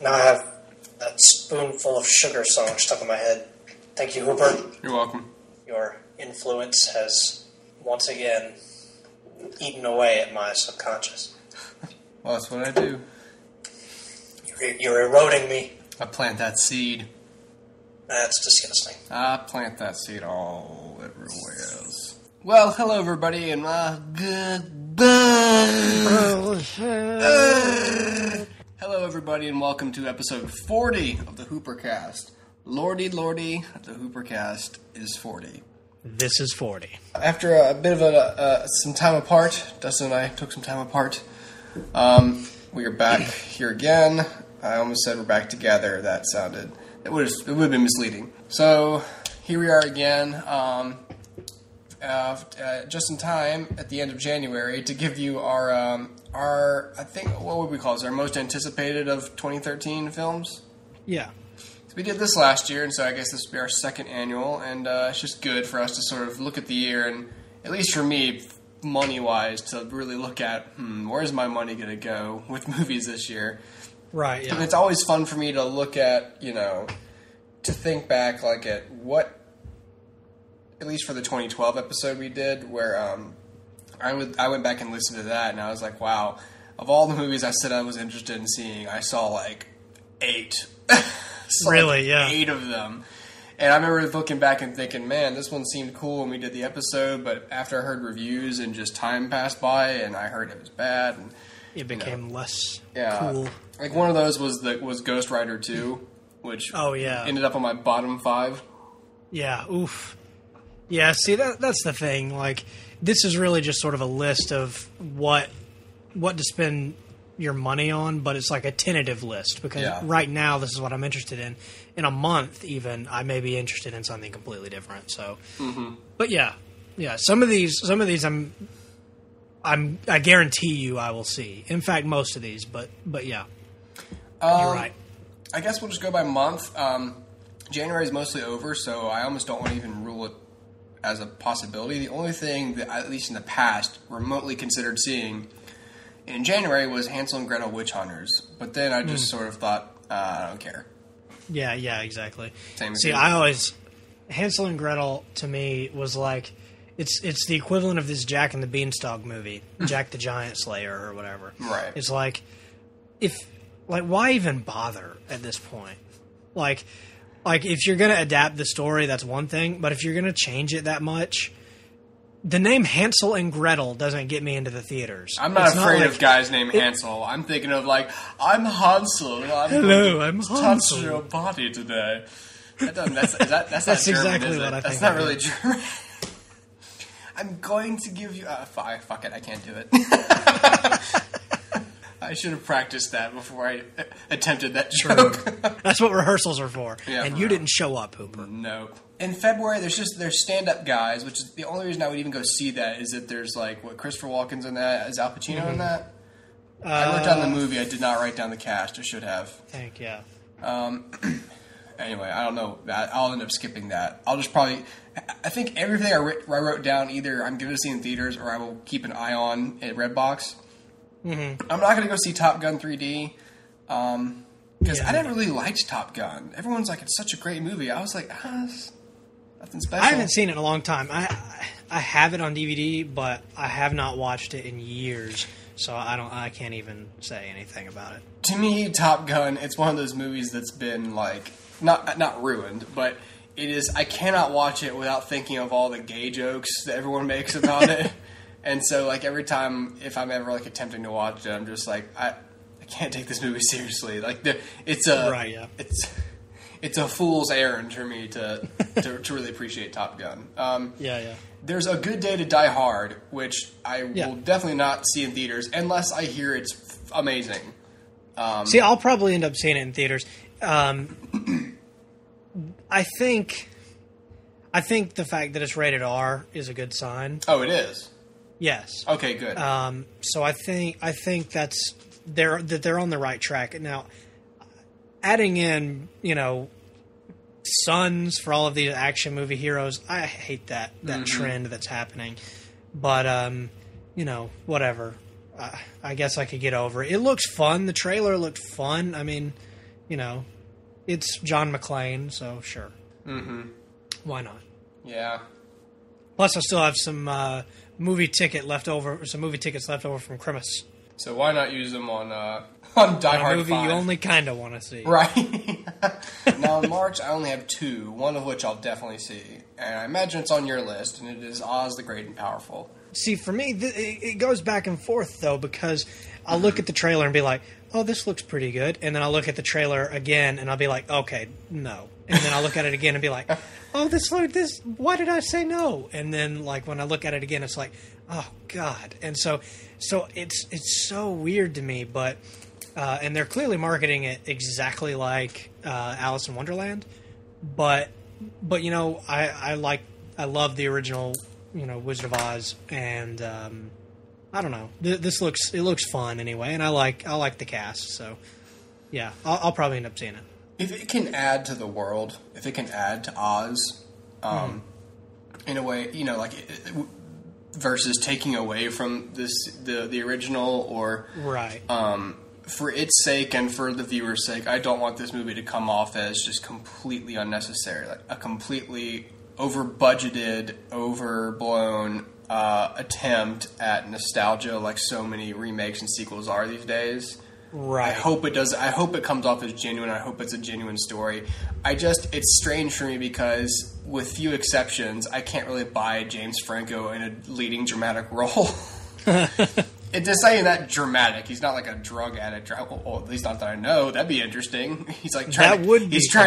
Now I have that spoonful of sugar song stuck in my head. Thank you, Hooper. You're welcome. Your influence has once again eaten away at my subconscious. Well, that's what I do. You're eroding me. I plant that seed. That's disgusting. I plant that seed all everywhere else. Well, hello everybody, and goodbye. Hello everybody, and welcome to episode 40 of the HooperCast. Lordy, the HooperCast is 40. This is 40. After a bit of some time apart, Dustin and I took some time apart. We are back here again. I almost said we're back together. It would have been misleading. So here we are again, just in time at the end of January to give you our I think, what would we call this? Our most anticipated of 2013 films. Yeah. So we did this last year, and so I guess this will be our second annual, and it's just good for us to sort of look at the year, and at least for me, money-wise, to really look at, where's my money going to go with movies this year? Right, yeah. And it's always fun for me to look at, to think back, like, at what, at least for the 2012 episode we did, where I went back and listened to that, and I was like, wow, of all the movies I said I was interested in seeing, I saw, like, 8. Really, yeah. 8 of them. And I remember looking back and thinking, man, this one seemed cool when we did the episode, but after I heard reviews and just time passed by, and I heard it was bad, and it became less cool. Like, one of those was Ghost Rider 2, which ended up on my bottom 5. Yeah, oof. Yeah, see, that's the thing. Like, this is really just sort of a list of what to spend your money on, but it's like a tentative list, because right now this is what I'm interested in. In a month, even, I may be interested in something completely different. So, but yeah, some of these I guarantee you I will see. In fact, most of these, but yeah, you're right. I guess we'll just go by month. January is mostly over, so I almost don't want to even rule it as a possibility. The only thing that, at least in the past, remotely considered seeing in January was Hansel and Gretel Witch Hunters. But then I just sort of thought, I don't care. Yeah, exactly. Same See, Hansel and Gretel to me was like, it's the equivalent of this Jack and the Beanstalk movie, Jack the Giant Slayer or whatever. Right. It's like, why even bother at this point? Like if you're going to adapt the story, that's one thing, but if you're going to change it that much, the name Hansel and Gretel doesn't get me into the theaters. I'm not afraid of guys named Hansel. I'm thinking of, like, I'm Hansel. I'm Hansel. Touch your body today. That's That's German, exactly what I think. That's not really German. I'm going to give you... fuck it, I can't do it. I should have practiced that before I attempted that joke. That's what rehearsals are for. Yeah, and you didn't show up, Hooper. Nope. In February, there's stand-up guys, which is the only reason I would even go see that is that there's, like, Christopher Walken's in that. Is Al Pacino in that? I wrote down the movie. I did not write down the cast. I should have. Yeah. Anyway, I don't know. I'll end up skipping that. I'll just probably... I think everything I wrote down, either I'm going to see in theaters or I will keep an eye on at Redbox. I'm not going to go see Top Gun 3D because I never really liked Top Gun. Everyone's like, it's such a great movie. I was like, nothing special. I haven't seen it in a long time. I have it on DVD, but I have not watched it in years, so I can't even say anything about it. To me, Top Gun, it's one of those movies that's been like not ruined, but it is. I cannot watch it without thinking of all the gay jokes that everyone makes about it. And so, like, every time, if I'm ever, like, attempting to watch it, I'm just like, I can't take this movie seriously. Like, it's a fool's errand for me to really appreciate Top Gun. There's A Good Day to Die Hard, which I will definitely not see in theaters unless I hear it's amazing. See, I'll probably end up seeing it in theaters. I think the fact that it's rated R is a good sign. Oh, it is? Yes. Okay, good. So I think that's they're on the right track. Now, adding in, sons for all of these action movie heroes, I hate that trend that's happening. But whatever. I guess I could get over it. It looks fun. The trailer looked fun. I mean, You know, it's John McClane, so sure. Mm-hmm. Why not? Yeah. Plus, I still have some movie tickets left over from Christmas. So why not use them on Die Hard A movie 5? you only kind of want to see. Right. Now, in March, I only have 2, one of which I'll definitely see. And I imagine it's on your list, and it is Oz the Great and Powerful. See, for me, it goes back and forth, though, because I'll look at the trailer and be like, oh, this looks pretty good. And then I'll look at the trailer again, and I'll be like, okay, no. And then I'll look at it again and be like, oh, this, why did I say no? And then, like, when I look at it again, it's like, oh, God. And so it's so weird to me, but, and they're clearly marketing it exactly like Alice in Wonderland. But you know, I love the original, you know, Wizard of Oz, and I don't know. It looks fun anyway, and I like the cast, so yeah, I'll probably end up seeing it. If it can add to the world, if it can add to Oz, in a way, you know, like versus taking away from the original, or right. For its sake and for the viewer's sake, I don't want this movie to come off as just completely unnecessary, like a completely over-budgeted, overblown attempt at nostalgia, like so many remakes and sequels are these days. Right. I hope it does. I hope it comes off as genuine. I hope it's a genuine story. It's strange for me because, with few exceptions, I can't really buy James Franco in a leading dramatic role. It's just saying that dramatic. He's not like a drug addict. Well, at least not that I know. That'd be interesting. He's like trying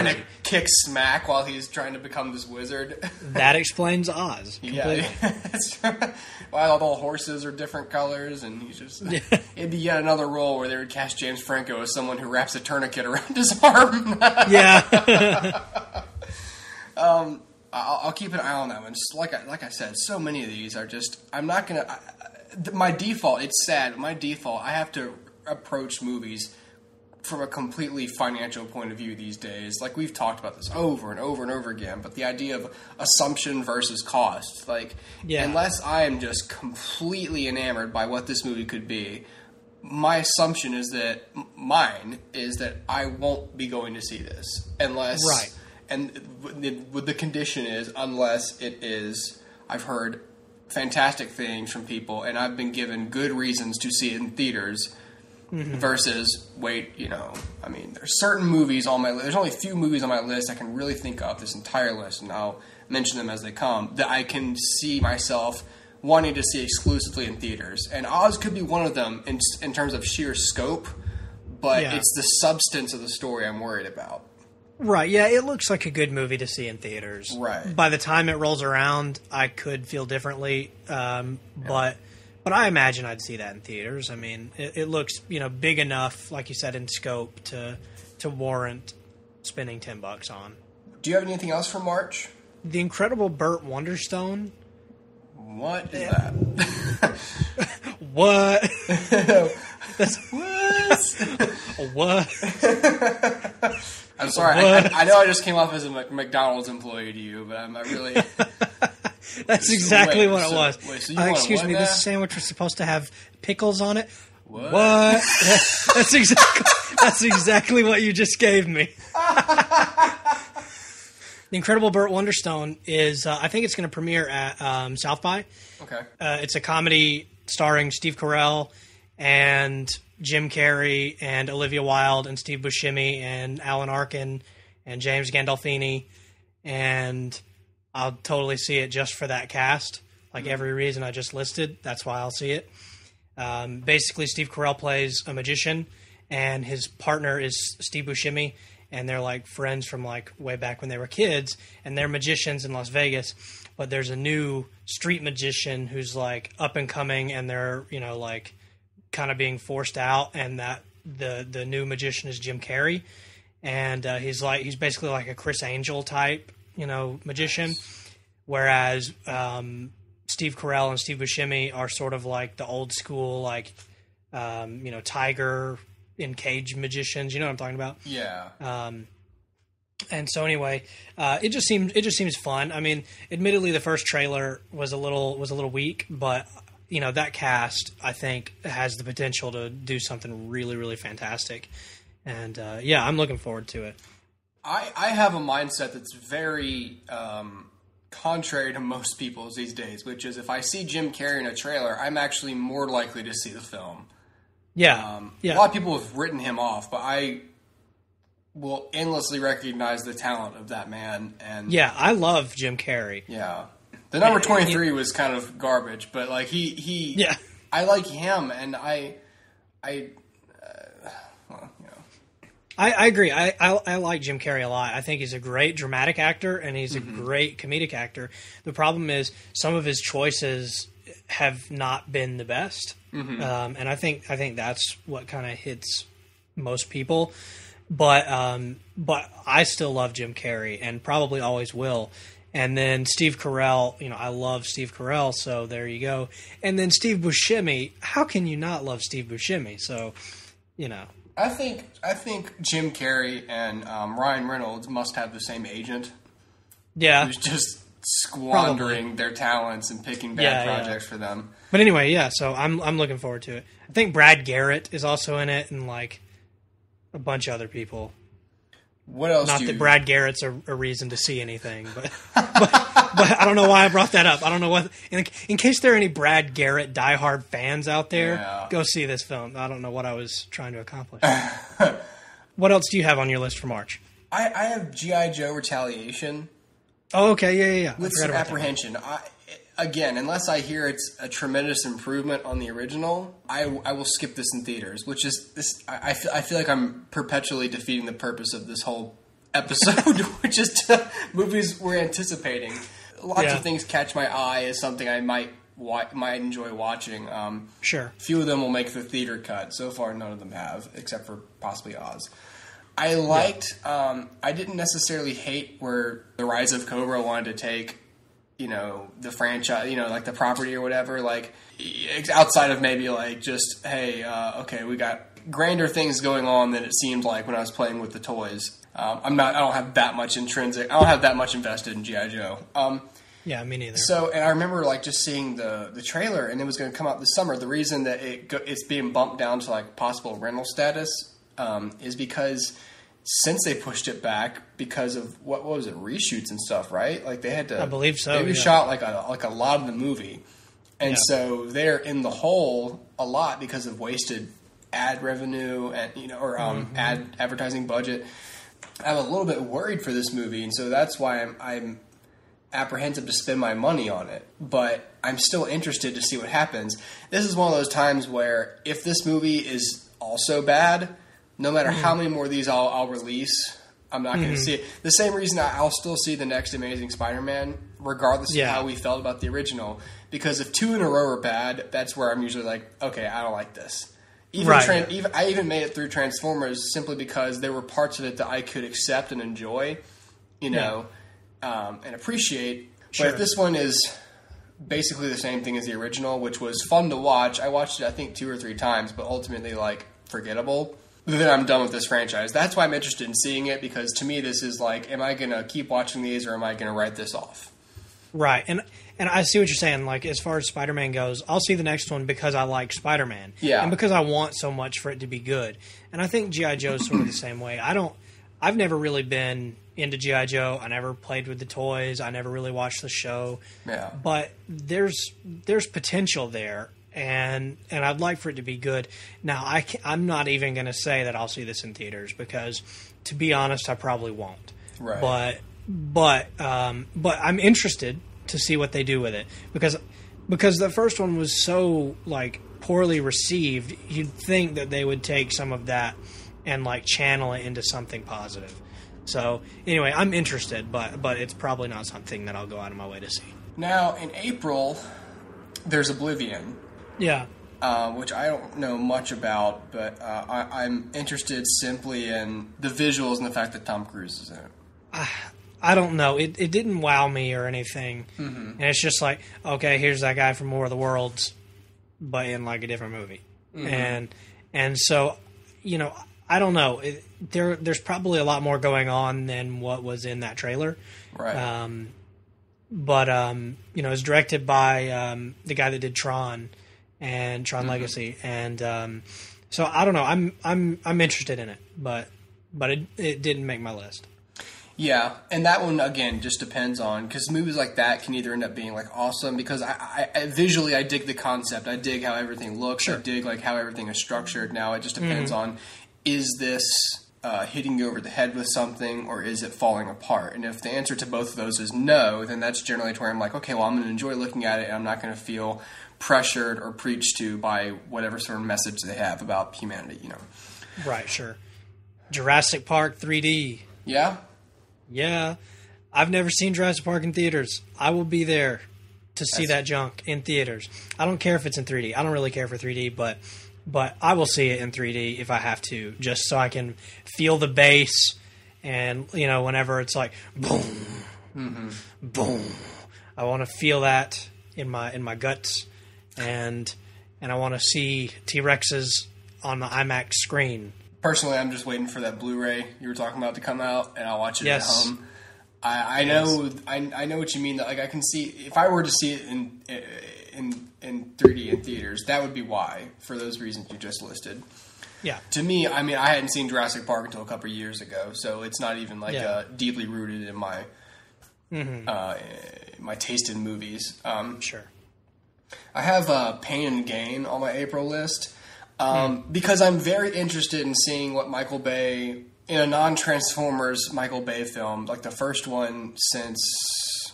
to kick smack while he's trying to become this wizard. That explains Oz. Yeah. While all the horses are different colors, and he's just it'd be yet another role where they would cast James Franco as someone who wraps a tourniquet around his arm. Yeah. I'll keep an eye on that one. Just like I said, so many of these are just. I'm not gonna. My default. It's sad. My default. I have to approach movies from a completely financial point of view these days. Like, we've talked about this over and over and over again, but the idea of assumption versus cost. Like, unless I am just completely enamored by what this movie could be, my assumption is that I won't be going to see this unless. Right. And the condition is unless it is. I've heard fantastic things from people, and I've been given good reasons to see it in theaters. Mm-hmm. Versus, I mean, there's certain movies on my list. There's only a few movies on my list I can really think of, this entire list, and I'll mention them as they come, that I can see myself wanting to see exclusively in theaters. And Oz could be one of them in terms of sheer scope, but it's the substance of the story I'm worried about. Right, yeah, it looks like a good movie to see in theaters. Right. By the time it rolls around, I could feel differently, but I imagine I'd see that in theaters. I mean, it looks, big enough, like you said, in scope to warrant spending $10 on. Do you have anything else for March? The Incredible Burt Wonderstone. What is that? What? That's what? I'm sorry. I know I just came off as a McDonald's employee to you, but I'm not really. That's exactly what it was. Wait, so you excuse me, now? This sandwich was supposed to have pickles on it. What? That's exactly what you just gave me. The Incredible Burt Wonderstone is, I think it's going to premiere at South by. Okay. It's a comedy starring Steve Carell and Jim Carrey and Olivia Wilde and Steve Buscemi and Alan Arkin and James Gandolfini, and I'll totally see it just for that cast. Like every reason I just listed, that's why I'll see it. Basically, Steve Carell plays a magician, and his partner is Steve Buscemi, and they're like friends from like way back when they were kids, and they're magicians in Las Vegas. But there's a new street magician who's like up and coming, and they're like kind of being forced out, and that the new magician is Jim Carrey, and he's basically like a Chris Angel type magician, whereas Steve Carell and Steve Buscemi are sort of like the old school like tiger in cage magicians. You know what I'm talking about? Yeah. And so anyway, it just seems fun. I mean, admittedly, the first trailer was a little weak, but that cast I think has the potential to do something really, really fantastic. And yeah, I'm looking forward to it. I have a mindset that's very contrary to most people's these days, which is if I see Jim Carrey in a trailer, I'm actually more likely to see the film. Yeah. A lot of people have written him off, but I will endlessly recognize the talent of that man. And yeah, I love Jim Carrey. Yeah. The number 23 was kind of garbage, but like he yeah. I like him, and I agree. I like Jim Carrey a lot. I think he's a great dramatic actor, and he's a great comedic actor. The problem is some of his choices have not been the best, and I think that's what kind of hits most people. But I still love Jim Carrey, and probably always will. And then Steve Carell, I love Steve Carell, so there you go. And then Steve Buscemi, how can you not love Steve Buscemi? So, I think Jim Carrey and Ryan Reynolds must have the same agent. Yeah, who's just squandering their talents and picking bad projects for them. But anyway, yeah. So I'm looking forward to it. I think Brad Garrett is also in it, and like a bunch of other people. What else? Not that Brad Garrett's a reason to see anything, but I don't know why I brought that up. I don't know what. In case there are any Brad Garrett diehard fans out there, go see this film. I don't know what I was trying to accomplish. What else do you have on your list for March? I have G.I. Joe Retaliation. Oh, okay, yeah. With some apprehension. Again, unless I hear it's a tremendous improvement on the original, I will skip this in theaters. Which is this. I feel like I'm perpetually defeating the purpose of this whole episode, which is movies we're anticipating. Lots of things catch my eye as something I might enjoy watching. Sure. Few of them will make the theater cut. So far, none of them have, except for possibly Oz. I liked. I didn't necessarily hate where The Rise of Cobra wanted to take, the franchise, like the property or whatever. Like outside of maybe like just okay, we got grander things going on than it seemed like when I was playing with the toys. I don't have that much invested in G.I. Joe. Yeah, me neither. So, and I remember like just seeing the trailer, and it was going to come out this summer. The reason that it's being bumped down to like possible rental status is because since they pushed it back because of what was it, reshoots and stuff, right? Like they had to, I believe so. They shot like a lot of the movie, and so they're in the hole a lot because of wasted ad revenue and ad advertising budget. I'm a little bit worried for this movie, and so that's why I'm apprehensive to spend my money on it. But I'm still interested to see what happens. This is one of those times where if this movie is also bad, no matter how many more of these I'll release, I'm not going to see it. The same reason I'll still see the next Amazing Spider-Man, regardless of how we felt about the original. Because if 2 in a row are bad, that's where I'm usually like, okay, I don't like this. I even made it through Transformers simply because there were parts of it that I could accept and enjoy, and appreciate. Sure. But if this one is basically the same thing as the original, which was fun to watch, I watched it I think 2 or 3 times, but ultimately like forgettable, then I'm done with this franchise. That's why I'm interested in seeing it, because to me this is like, am I going to keep watching these or am I going to write this off? Right, and I see what you're saying. Like, as far as Spider-Man goes, I'll see the next one because I like Spider-Man. Yeah. And because I want so much for it to be good. And I think G.I. Joe is sort of the same way. I've never really been into G.I. Joe. I never played with the toys. I never really watched the show. Yeah. But there's potential there, and I'd like for it to be good. Now, I'm not even going to say that I'll see this in theaters because, to be honest, I probably won't. Right. But I'm interested to see what they do with it because the first one was so like poorly received. You'd think that they would take some of that and like channel it into something positive. So anyway, I'm interested, but it's probably not something that I'll go out of my way to see. Now in April, there's Oblivion. Yeah. Which I don't know much about, but I'm interested simply in the visuals and the fact that Tom Cruise is in it. I don't know. It didn't wow me or anything. And it's just like, okay, here's that guy from War of the Worlds, but in like a different movie. And so, I don't know. There's probably a lot more going on than what was in that trailer. Right. But it's directed by the guy that did Tron and Tron Legacy. And So I don't know. I'm interested in it, but it didn't make my list. Yeah, and that one again just depends on, because movies like that can either end up being like awesome because I visually I dig the concept, I dig how everything looks, Sure. I dig like how everything is structured. Now it just depends on, is this hitting you over the head with something, or is it falling apart? And if the answer to both of those is no, then that's generally where I'm like, okay, well, I'm going to enjoy looking at it, and I'm not going to feel pressured or preached to by whatever sort of message they have about humanity, you know. Right, sure. Jurassic Park 3D. Yeah? Yeah. I've never seen Jurassic Park in theaters. I will be there to see that junk in theaters. I don't care if it's in 3D. I don't really care for 3D, but I will see it in 3D if I have to, just so I can feel the bass and, you know, whenever it's like boom, boom. I want to feel that in my guts, and I want to see T-Rexes on the IMAX screen. Personally, I'm just waiting for that Blu-ray you were talking about to come out, and I'll watch it Yes. at home. I know I know what you mean. That like I can see if I were to see it in 3D in theaters, that would be why, for those reasons you just listed. Yeah. To me, I mean, I hadn't seen Jurassic Park until a couple of years ago, so it's not even like deeply rooted in my my taste in movies. Sure. I have Pain and Gain on my April list. Because I'm very interested in seeing what Michael Bay, in a non-Transformers Michael Bay film, like the first one since,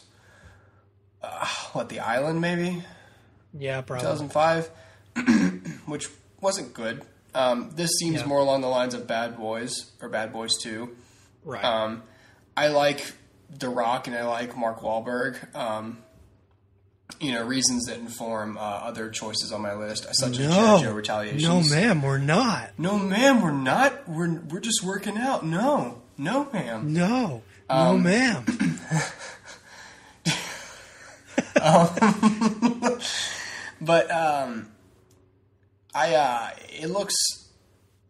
The Island, maybe? Yeah, probably. 2005, which wasn't good. This seems more along the lines of Bad Boys, or Bad Boys 2. Right. I like The Rock and I like Mark Wahlberg. You know, reasons that inform other choices on my list, such as G.I. Joe Retaliations. No, ma'am, we're not. No, ma'am, we're not. We're just working out. No, ma'am. No, no, ma'am. But it looks.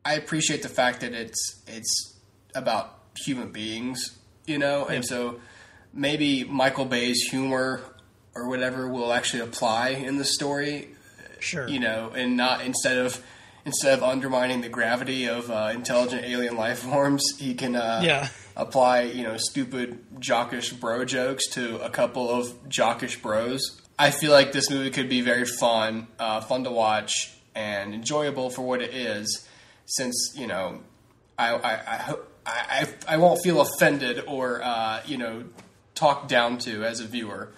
I appreciate the fact that it's about human beings, you know, and so maybe Michael Bay's humor or whatever will actually apply in the story. Sure. You know, and not instead of undermining the gravity of intelligent alien life forms, he can apply, you know, stupid jockish bro jokes to a couple of jockish bros. I feel like this movie could be very fun to watch and enjoyable for what it is, since, you know, I won't feel offended or you know, talked down to as a viewer.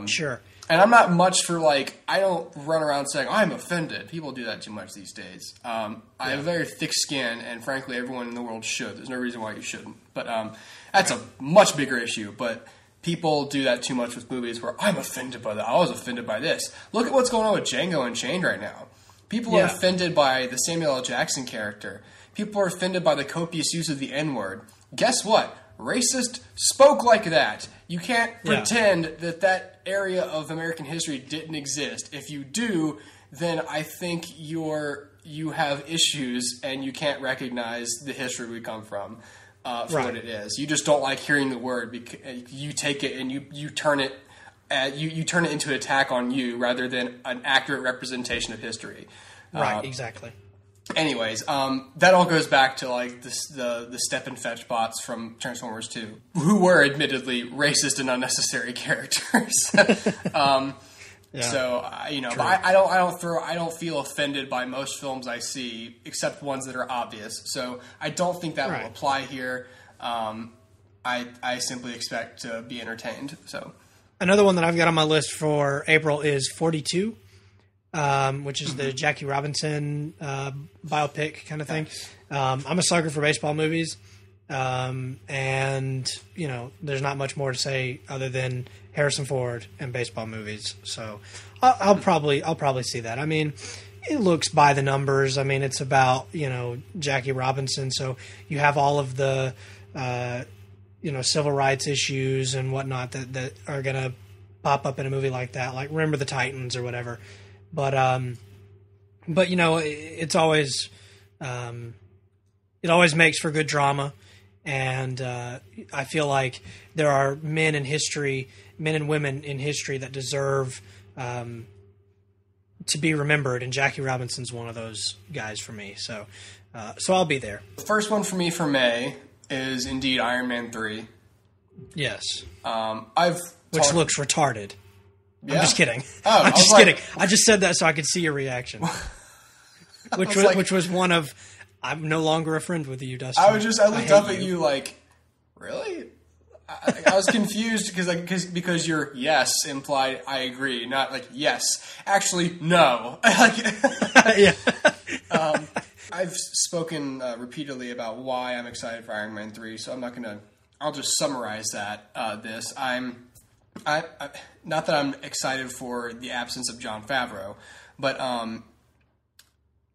Sure. And I'm not much for, like, I don't run around saying, I'm offended. People do that too much these days. I have a very thick skin, and frankly, everyone in the world should. There's no reason why you shouldn't. But that's a much bigger issue. But people do that too much with movies where I'm offended by that. I was offended by this. Look at what's going on with Django Unchained right now. People are offended by the Samuel L. Jackson character. People are offended by the copious use of the N-word. Guess what? Racist spoke like that. You can't pretend that area of American history didn't exist. If you do, then I think you have issues and you can't recognize the history we come from for what it is. You just don't like hearing the word because you take it and you turn it you turn it into an attack on you rather than an accurate representation of history. Right, exactly. Anyways, that all goes back to like the step and fetch bots from Transformers 2, who were admittedly racist and unnecessary characters. So you know, but I don't feel offended by most films I see, except ones that are obvious. So I don't think that will apply here. I simply expect to be entertained. So another one that I've got on my list for April is 42. Which is the Jackie Robinson biopic kind of thing. I'm a sucker for baseball movies, and you know, there's not much more to say other than Harrison Ford and baseball movies. So I'll probably see that. I mean, it looks by the numbers. I mean, it's about, you know, Jackie Robinson, so you have all of the you know, civil rights issues and whatnot that are gonna pop up in a movie like that, like Remember the Titans or whatever. But you know, it's always it always makes for good drama, and I feel like there are men and women in history that deserve to be remembered, and Jackie Robinson's one of those guys for me. So I'll be there. The first one for me for May is indeed Iron Man 3. Yes. Which looks retarded. Yeah. I'm just kidding. Oh, I'm just kidding. I just said that so I could see your reaction. Which was one of, I'm no longer a friend with you, Dustin. I looked up at you like, really? I was confused because your yes implied I agree, not like yes. Actually, no. Yeah. I've spoken repeatedly about why I'm excited for Iron Man 3, so I'm not gonna. I'll just summarize that. I not that I'm excited for the absence of Jon Favreau, but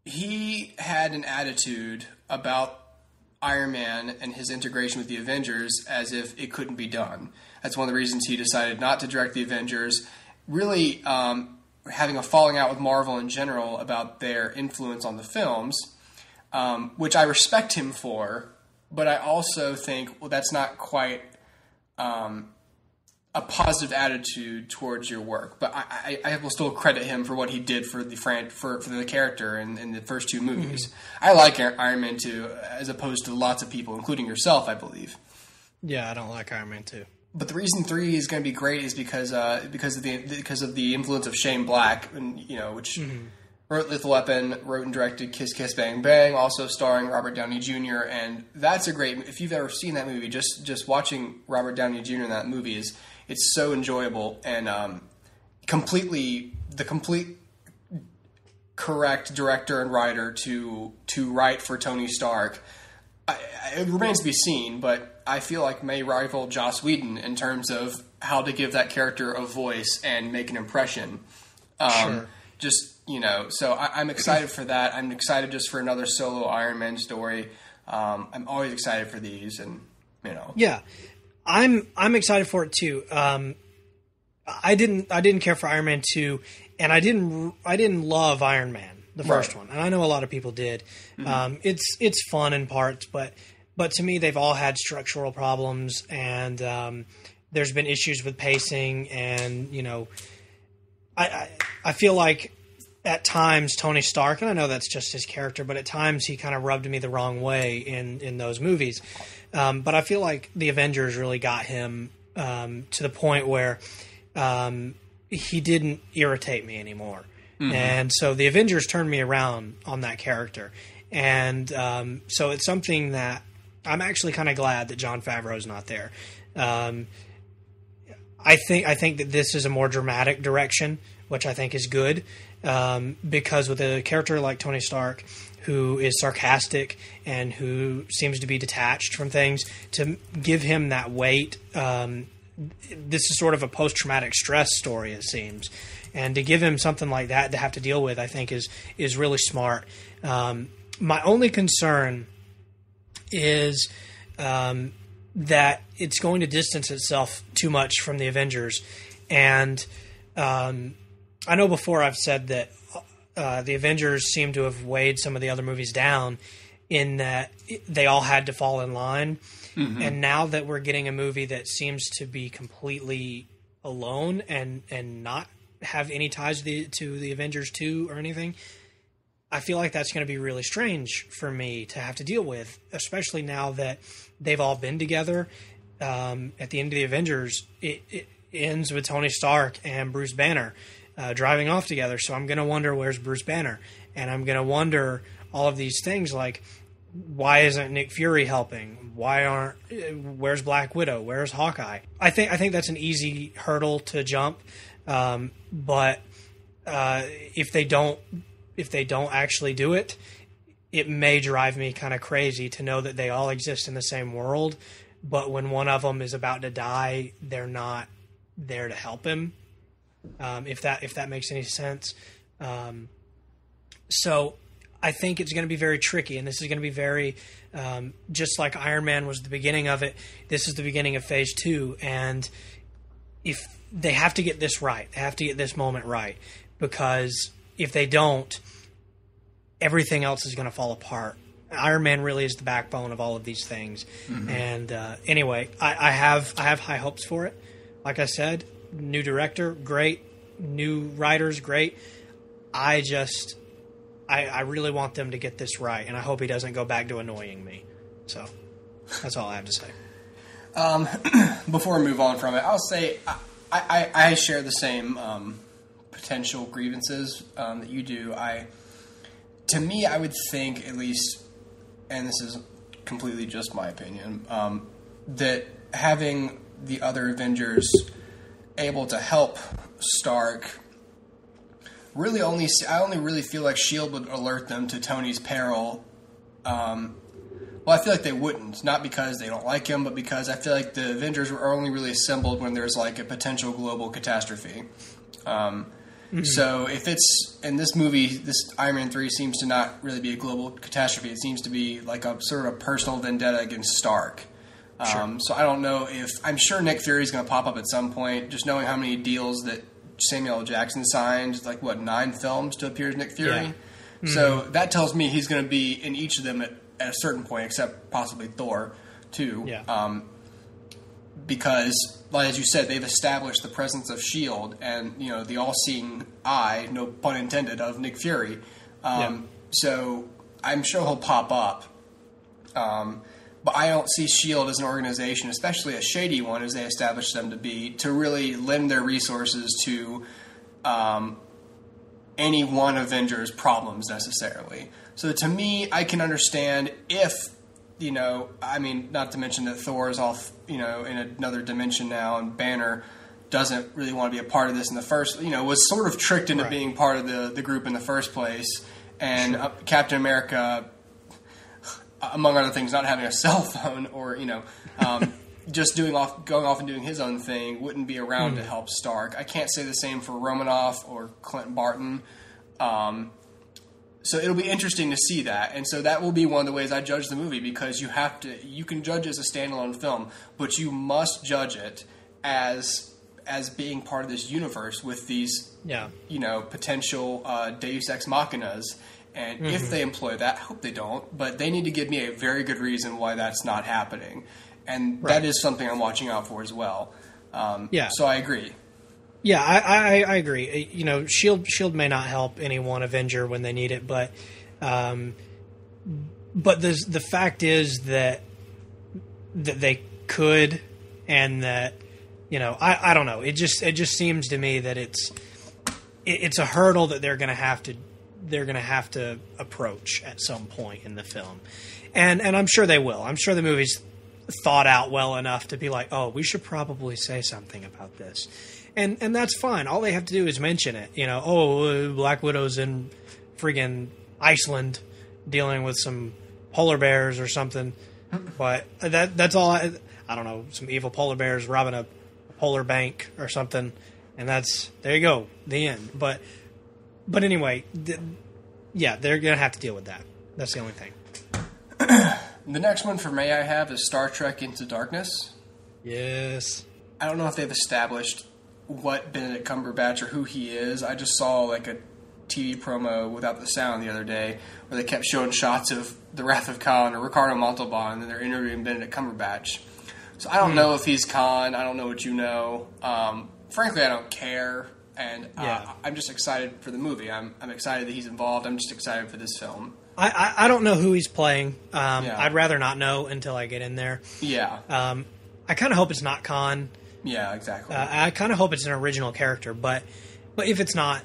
he had an attitude about Iron Man and his integration with the Avengers as if it couldn't be done. That's one of the reasons he decided not to direct the Avengers. Really, having a falling out with Marvel in general about their influence on the films, which I respect him for, but I also think, well, that's not quite a positive attitude towards your work. But I will still credit him for what he did for the for the character in the first two movies. Mm-hmm. I like Iron Man 2 as opposed to lots of people, including yourself, I believe. Yeah, I don't like Iron Man 2. But the reason 3 is going to be great is because of the influence of Shane Black, and which wrote Lethal Weapon, wrote and directed Kiss Kiss Bang Bang, also starring Robert Downey Jr. And that's a great. If you've ever seen that movie, just watching Robert Downey Jr. in that movie it's so enjoyable and the complete correct director and writer to write for Tony Stark. It remains to be seen, but I feel like may rival Joss Whedon in terms of how to give that character a voice and make an impression. Sure. So I'm excited for that. I'm excited just for another solo Iron Man story. I'm always excited for these, and Yeah, I'm excited for it too. I didn't care for Iron Man 2, and I didn't love Iron Man, the first one, and I know a lot of people did. Mm-hmm. It's fun in parts, but to me they've all had structural problems, and there's been issues with pacing, and I feel like at times Tony Stark, and I know that's just his character, but at times he kind of rubbed me the wrong way in those movies. But I feel like the Avengers really got him to the point where he didn't irritate me anymore. Mm-hmm. And so the Avengers turned me around on that character. And so it's something that I'm actually kind of glad that Jon Favreau's not there. I think that this is a more dramatic direction, which I think is good, because with a character like Tony Stark, who is sarcastic and who seems to be detached from things, to give him that weight. This is sort of a post-traumatic stress story, it seems. And to give him something like that to have to deal with, I think is really smart. My only concern is that it's going to distance itself too much from the Avengers. And I know before I've said that the Avengers seem to have weighed some of the other movies down in that they all had to fall in line. Mm-hmm. And now that we're getting a movie that seems to be completely alone and not have any ties to the Avengers 2 or anything, I feel like that's going to be really strange for me to have to deal with, especially now that they've all been together. At the end of the Avengers, it ends with Tony Stark and Bruce Banner driving off together. So I'm going to wonder, where's Bruce Banner? And I'm going to wonder all of these things like, why isn't Nick Fury helping? Where's Black Widow? Where's Hawkeye? I think that's an easy hurdle to jump. But if they don't actually do it, it may drive me kind of crazy to know that they all exist in the same world, but when one of them is about to die, they're not there to help him. If that makes any sense. So I think it's going to be very tricky, and this is going to be very, just like Iron Man was the beginning of it, this is the beginning of phase 2, and if they have to get this right, they have to get this moment right, because if they don't, everything else is going to fall apart. Iron Man really is the backbone of all of these things. Mm-hmm. And anyway, I have high hopes for it. Like I said, new director, great. New writers, great. I really want them to get this right, and I hope he doesn't go back to annoying me. So that's all I have to say. Before we move on from it, I'll say I share the same potential grievances that you do. To me, I would think, at least, and this is completely just my opinion, that having the other Avengers able to help Stark I only really feel like S.H.I.E.L.D. would alert them to Tony's peril. Well, I feel like they wouldn't, not because they don't like him, but because I feel like the Avengers are only really assembled when there's like a potential global catastrophe. So if it's in this movie, this Iron Man 3 seems to not really be a global catastrophe. It seems to be like a sort of a personal vendetta against Stark. Sure. So I don't know I'm sure Nick Fury's going to pop up at some point. Just knowing how many deals that Samuel L. Jackson signed, 9 films to appear as Nick Fury. Yeah. Mm-hmm. So that tells me he's going to be in each of them at a certain point, except possibly Thor, too. Yeah. Because, as you said, they've established the presence of S.H.I.E.L.D. and, the all-seeing eye, no pun intended, of Nick Fury. So I'm sure he'll pop up. But I don't see S.H.I.E.L.D. as an organization, especially a shady one, as they establish them to be, to really lend their resources to any one Avenger's problems necessarily. So to me, I can understand if, not to mention that Thor is off, in another dimension now, and Banner doesn't really want to be a part of this in the first, was sort of tricked into being part of the group in the first place. And Captain America, among other things, not having a cell phone or, just going off and doing his own thing, wouldn't be around to help Stark. I can't say the same for Romanoff or Clint Barton. So it'll be interesting to see that. And so that will be one of the ways I judge the movie, because you can judge it as a standalone film, but you must judge it as being part of this universe with these, potential Deus Ex Machinas. And if they employ that, I hope they don't, but they need to give me a very good reason why that's not happening. And that is something I'm watching out for as well. So I agree. Yeah, I agree. S.H.I.E.L.D. may not help any one Avenger when they need it, but the fact is that they could, and that I don't know. It just seems to me that it's a hurdle that they're going to have to approach at some point in the film, and I'm sure they will. I'm sure the movie's thought out well enough to be like, oh, we should probably say something about this. And that's fine. All they have to do is mention it. Black Widow's in friggin' Iceland dealing with some polar bears or something. But that's all. I don't know, some evil polar bears robbing a polar bank or something. And there you go, the end. But anyway, they're going to have to deal with that. That's the only thing. The next one for me I have is Star Trek Into Darkness. Yes. I don't know if they've established what Benedict Cumberbatch or who he is. I just saw a TV promo without the sound the other day where they kept showing shots of the Wrath of Khan or Ricardo Montalban, and they're interviewing Benedict Cumberbatch. So I don't know if he's Khan. I don't know what you know. Frankly, I don't care, and I'm just excited for the movie. I'm excited that he's involved. I'm just excited for this film. I don't know who he's playing. I'd rather not know until I get in there. Yeah. I kind of hope it's not Khan. Yeah, exactly. I kind of hope it's an original character, but if it's not,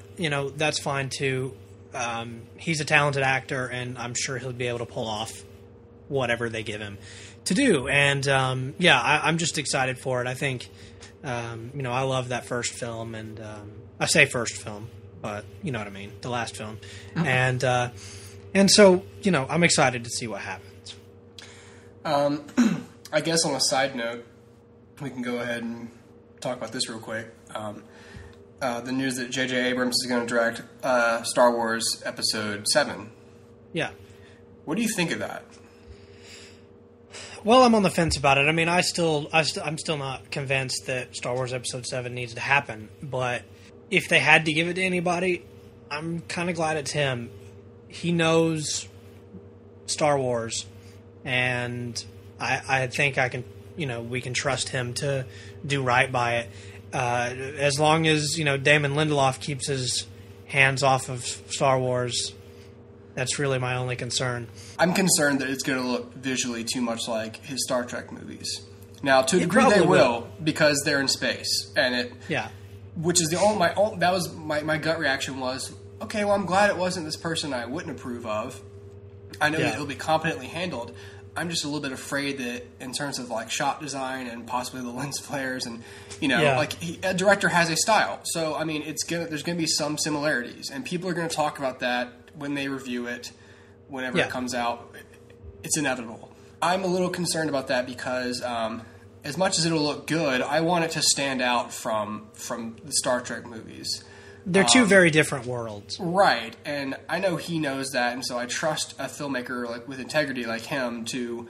that's fine too. He's a talented actor, and I'm sure he'll be able to pull off whatever they give him to do. And I'm just excited for it. I think, I love that first film, and I say first film, but you know what I mean, the last film, and so I'm excited to see what happens. I guess on a side note, we can go ahead and talk about this real quick. The news that J.J. Abrams is going to direct Star Wars Episode 7. Yeah. What do you think of that? Well, I'm on the fence about it. I mean, I'm still not convinced that Star Wars Episode 7 needs to happen. But if they had to give it to anybody, I'm kind of glad it's him. He knows Star Wars, and I think we can trust him to do right by it. As long as, Damon Lindelof keeps his hands off of Star Wars. That's really my only concern. I'm concerned that it's going to look visually too much like his Star Trek movies. Now, to a degree, probably they will because they're in space, and which is my gut reaction was, okay, well, I'm glad it wasn't this person I wouldn't approve of. I know that it'll be competently handled. I'm just a little bit afraid that in terms of like shot design and possibly the lens flares and a director has a style. So I mean, there's gonna be some similarities, and people are gonna talk about that when they review it, whenever it comes out. It's inevitable. I'm a little concerned about that because as much as it'll look good, I want it to stand out from the Star Trek movies. They're two very different worlds. Right, and I know he knows that, and so I trust a filmmaker like with integrity like him to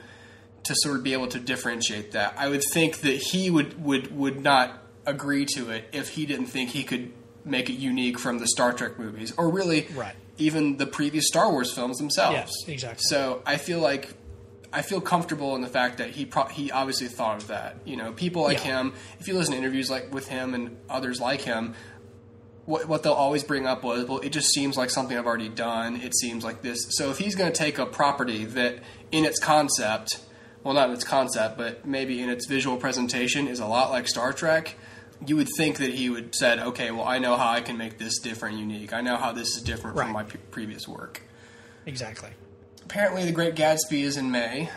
sort of be able to differentiate that. I would think that he would not agree to it if he didn't think he could make it unique from the Star Trek movies, or really even the previous Star Wars films themselves. Yes, exactly. So I feel comfortable in the fact that he obviously thought of that. You know, people like him, if you listen to interviews like with him and others like him, what they'll always bring up was, well, it just seems like something I've already done. It seems like this. So if he's going to take a property that in its concept, well, not in its concept, but maybe in its visual presentation is a lot like Star Trek, you would think that he would said, okay, well, I know how I can make this different, unique. I know how this is different from my previous work. Exactly. Apparently, The Great Gatsby is in May.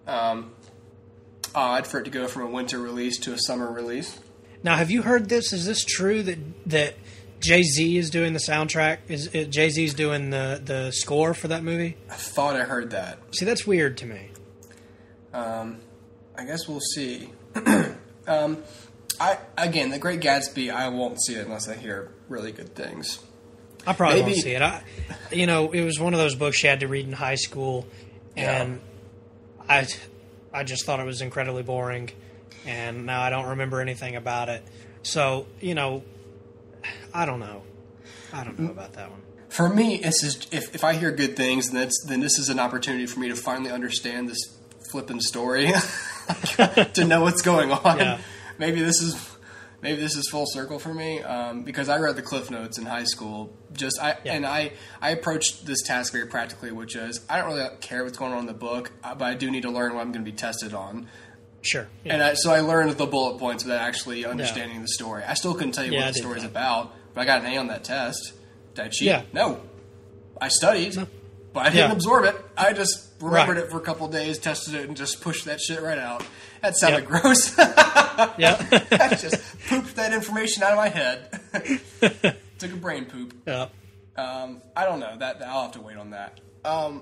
Odd for it to go from a winter release to a summer release. Now, have you heard this? Is this true that Jay-Z is doing the soundtrack? Is Jay-Z's doing the score for that movie? I thought I heard that. See, that's weird to me. I guess we'll see. Again, The Great Gatsby, I won't see it unless I hear really good things. I probably won't see it. It was one of those books you had to read in high school, and I just thought it was incredibly boring, and now I don't remember anything about it. So, I don't know. I don't know about that one. For me, if I hear good things, then this is an opportunity for me to finally understand this flipping story, to know what's going on. Yeah. Maybe this is full circle for me, because I read the Cliff Notes in high school. And I approached this task very practically, which is I don't really care what's going on in the book, but I do need to learn what I'm going to be tested on. Sure. Yeah. And so I learned the bullet points without actually understanding the story. I still couldn't tell you what the story's about, but I got an A on that test. Did I cheat? Yeah. No. I studied, but I didn't absorb it. I just remembered it for a couple of days, tested it, and just pushed that shit right out. That sounded gross. I just pooped that information out of my head. Took a brain poop. Yeah. I don't know. That I'll have to wait on that. A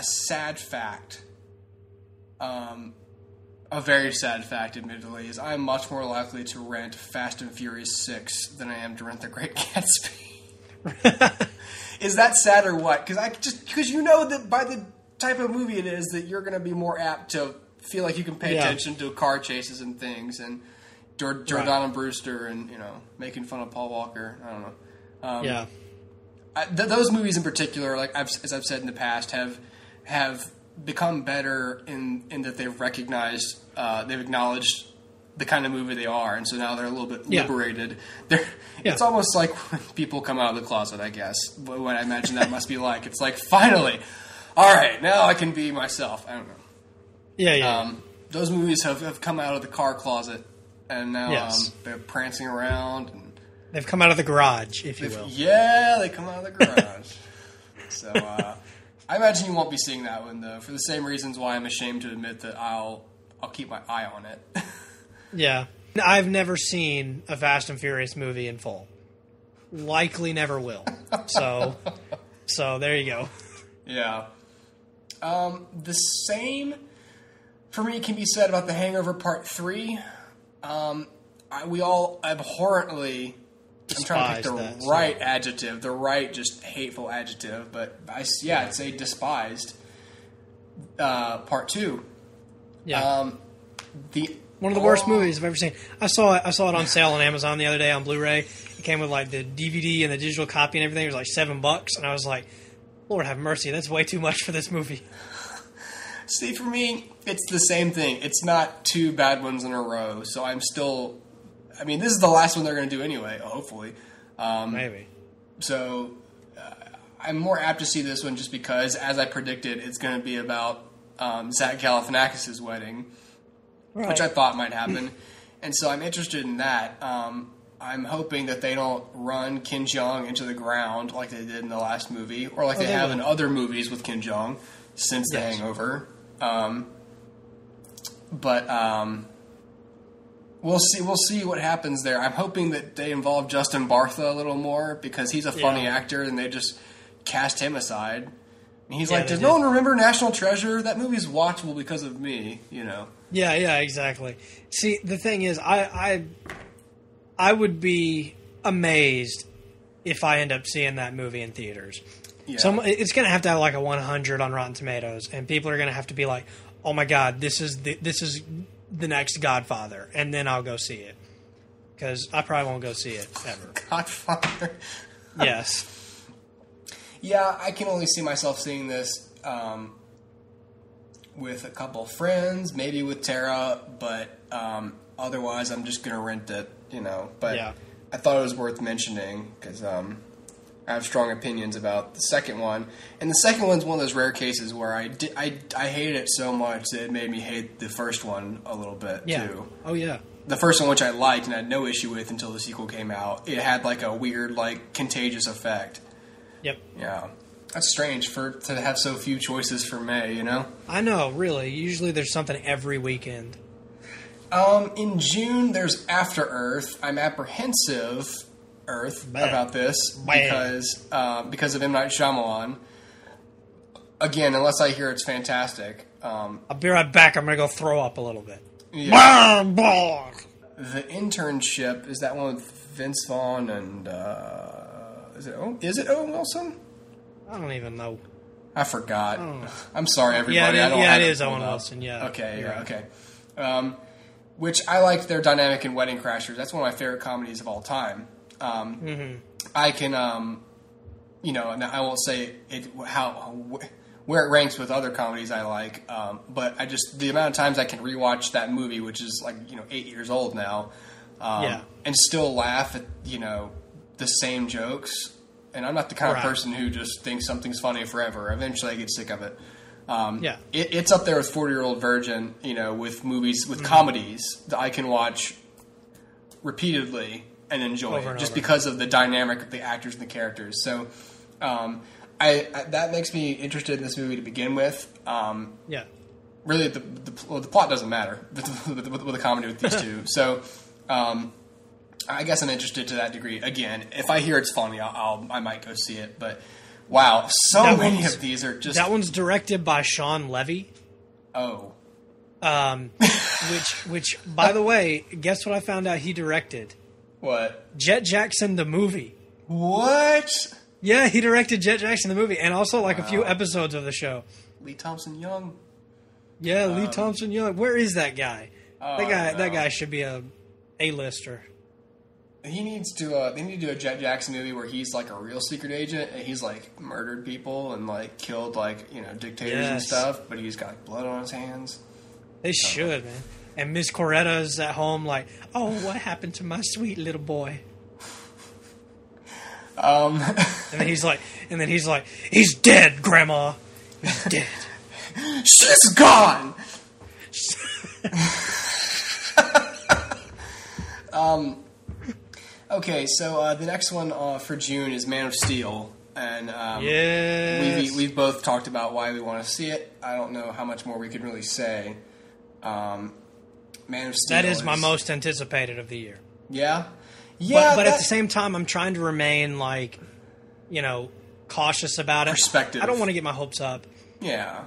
sad fact. A very sad fact, admittedly, is I'm much more likely to rent Fast and Furious 6 than I am to rent The Great Gatsby. Is that sad or what? Because you know that by the type of movie it is, that you're going to be more apt to feel like you can pay attention to car chases and things, and Jordana Brewster, and making fun of Paul Walker. I don't know. Those movies in particular, like as I've said in the past, have become better in that they've recognized, they've acknowledged the kind of movie they are, and so now they're a little bit liberated. It's almost like when people come out of the closet, I guess. What I imagine that must be like. It's like, finally, all right, now I can be myself. I don't know. Those movies have come out of the car closet, and now they're prancing around. And they've come out of the garage, if you will. Yeah, they come out of the garage. So I imagine you won't be seeing that one, though, for the same reasons why I'm ashamed to admit that I'll keep my eye on it. Yeah. I've never seen a Fast and Furious movie in full. Likely never will. So there you go. Yeah. The same for me can be said about The Hangover Part 3. We all abhorrently... I'm trying to pick the right adjective, the right just hateful adjective, but I'd say despised Part 2. Yeah. One of the worst movies I've ever seen. I saw it on sale on Amazon the other day on Blu-ray. It came with like the DVD and the digital copy and everything. It was like $7, and I was like, Lord have mercy, that's way too much for this movie. See, for me, it's the same thing. It's not two bad ones in a row, so I'm still... I mean, this is the last one they're going to do anyway, hopefully. Maybe. So I'm more apt to see this one just because, as I predicted, it's going to be about Zach Galifianakis' wedding, which I thought might happen. And so I'm interested in that. I'm hoping that they don't run Kim Jong into the ground like they did in the last movie, or like they have in other movies with Kim Jong since The Hangover. But we'll see what happens there. I'm hoping that they involve Justin Bartha a little more because he's a funny actor, and they just cast him aside. And he's like, does no one remember National Treasure? That movie's watchable because of me, you know. Yeah, exactly. See, the thing is, I would be amazed if I end up seeing that movie in theaters. Yeah. So it's going to have like a 100 on Rotten Tomatoes, and people are going to have to be like, "Oh my God, this is the next Godfather," and then I'll go see it because I probably won't go see it ever. Godfather. Yes. Yeah, I can only see myself seeing this with a couple friends, maybe with Tara, but otherwise I'm just going to rent it, you know. But I thought it was worth mentioning because I have strong opinions about the second one. And the second one's one of those rare cases where I hated it so much that it made me hate the first one a little bit, too. Oh, yeah. The first one, which I liked and had no issue with until the sequel came out, it had like a weird, like, contagious effect. Yep. Yeah. That's strange to have so few choices for May, you know? I know, really. Usually there's something every weekend. In June, there's After Earth. I'm apprehensive, about this because of M. Night Shyamalan. Again, unless I hear it's fantastic. I'll be right back. I'm going to go throw up a little bit. Yeah. The Internship, is that one with Vince Vaughn and... Is it Owen Wilson? I don't even know. I forgot. I'm sorry, everybody. It is Owen Wilson. Yeah. Okay. Yeah. Okay. Which I liked their dynamic in Wedding Crashers. That's one of my favorite comedies of all time. I can, and I won't say where it ranks with other comedies I like, but the amount of times I can rewatch that movie, which is 8 years old now, and still laugh at the same jokes. And I'm not the kind of person who just thinks something's funny forever. Eventually I get sick of it. It's up there with 40-Year-Old Virgin, with movies, with comedies that I can watch repeatedly and enjoy just because of the dynamic of the actors and the characters. So that makes me interested in this movie to begin with. Really, the plot doesn't matter with a comedy with these two. So I guess I'm interested to that degree. Again, if I hear it's funny, I might go see it. But wow, many of these are just... That one's directed by Sean Levy. Oh. Which, by the way, guess what I found out he directed? What? Jet Jackson the movie. What? Yeah, he directed Jet Jackson the movie, and also a few episodes of the show. Lee Thompson Young. Yeah, Lee Thompson Young. Where is that guy? That guy should be a A-lister. He needs to. They need to do a Jet Jackson movie where he's like a real secret agent and he's like murdered people and like killed dictators and stuff, but he's got blood on his hands. They should, man. And Miss Coretta's at home, like, oh, what happened to my sweet little boy? And then he's like, he's dead, Grandma. He's dead. She's gone. Okay, so the next one for June is Man of Steel, and we've both talked about why we want to see it. I don't know how much more we could really say. Man of Steel. That is my most anticipated of the year. Yeah, but at the same time, I'm trying to remain cautious about it. Perspective. I don't want to get my hopes up. Yeah.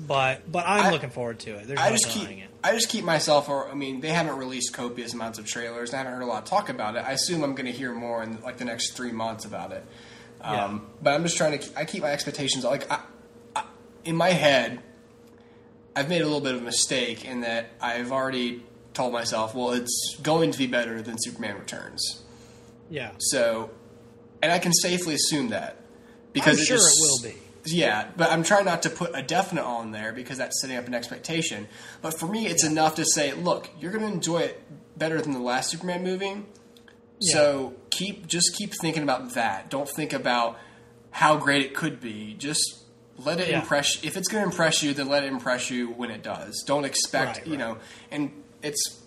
But I'm looking forward to it. There's no denying it. I just keep myself, they haven't released copious amounts of trailers. I haven't heard a lot of talk about it. I assume I'm going to hear more in the next 3 months about it. But I'm just trying to, I keep my expectations, in my head, I've made a little bit of a mistake in that I've already told myself, well, it's going to be better than Superman Returns. Yeah. So, and I can safely assume that. Because I'm sure it will be. Yeah, but I'm trying not to put a definite on there because that's setting up an expectation. But for me, it's enough to say, look, you're going to enjoy it better than the last Superman movie, So keep thinking about that. Don't think about how great it could be. Just let it impress. If it's going to impress you, then let it impress you when it does. Don't expect, and it's,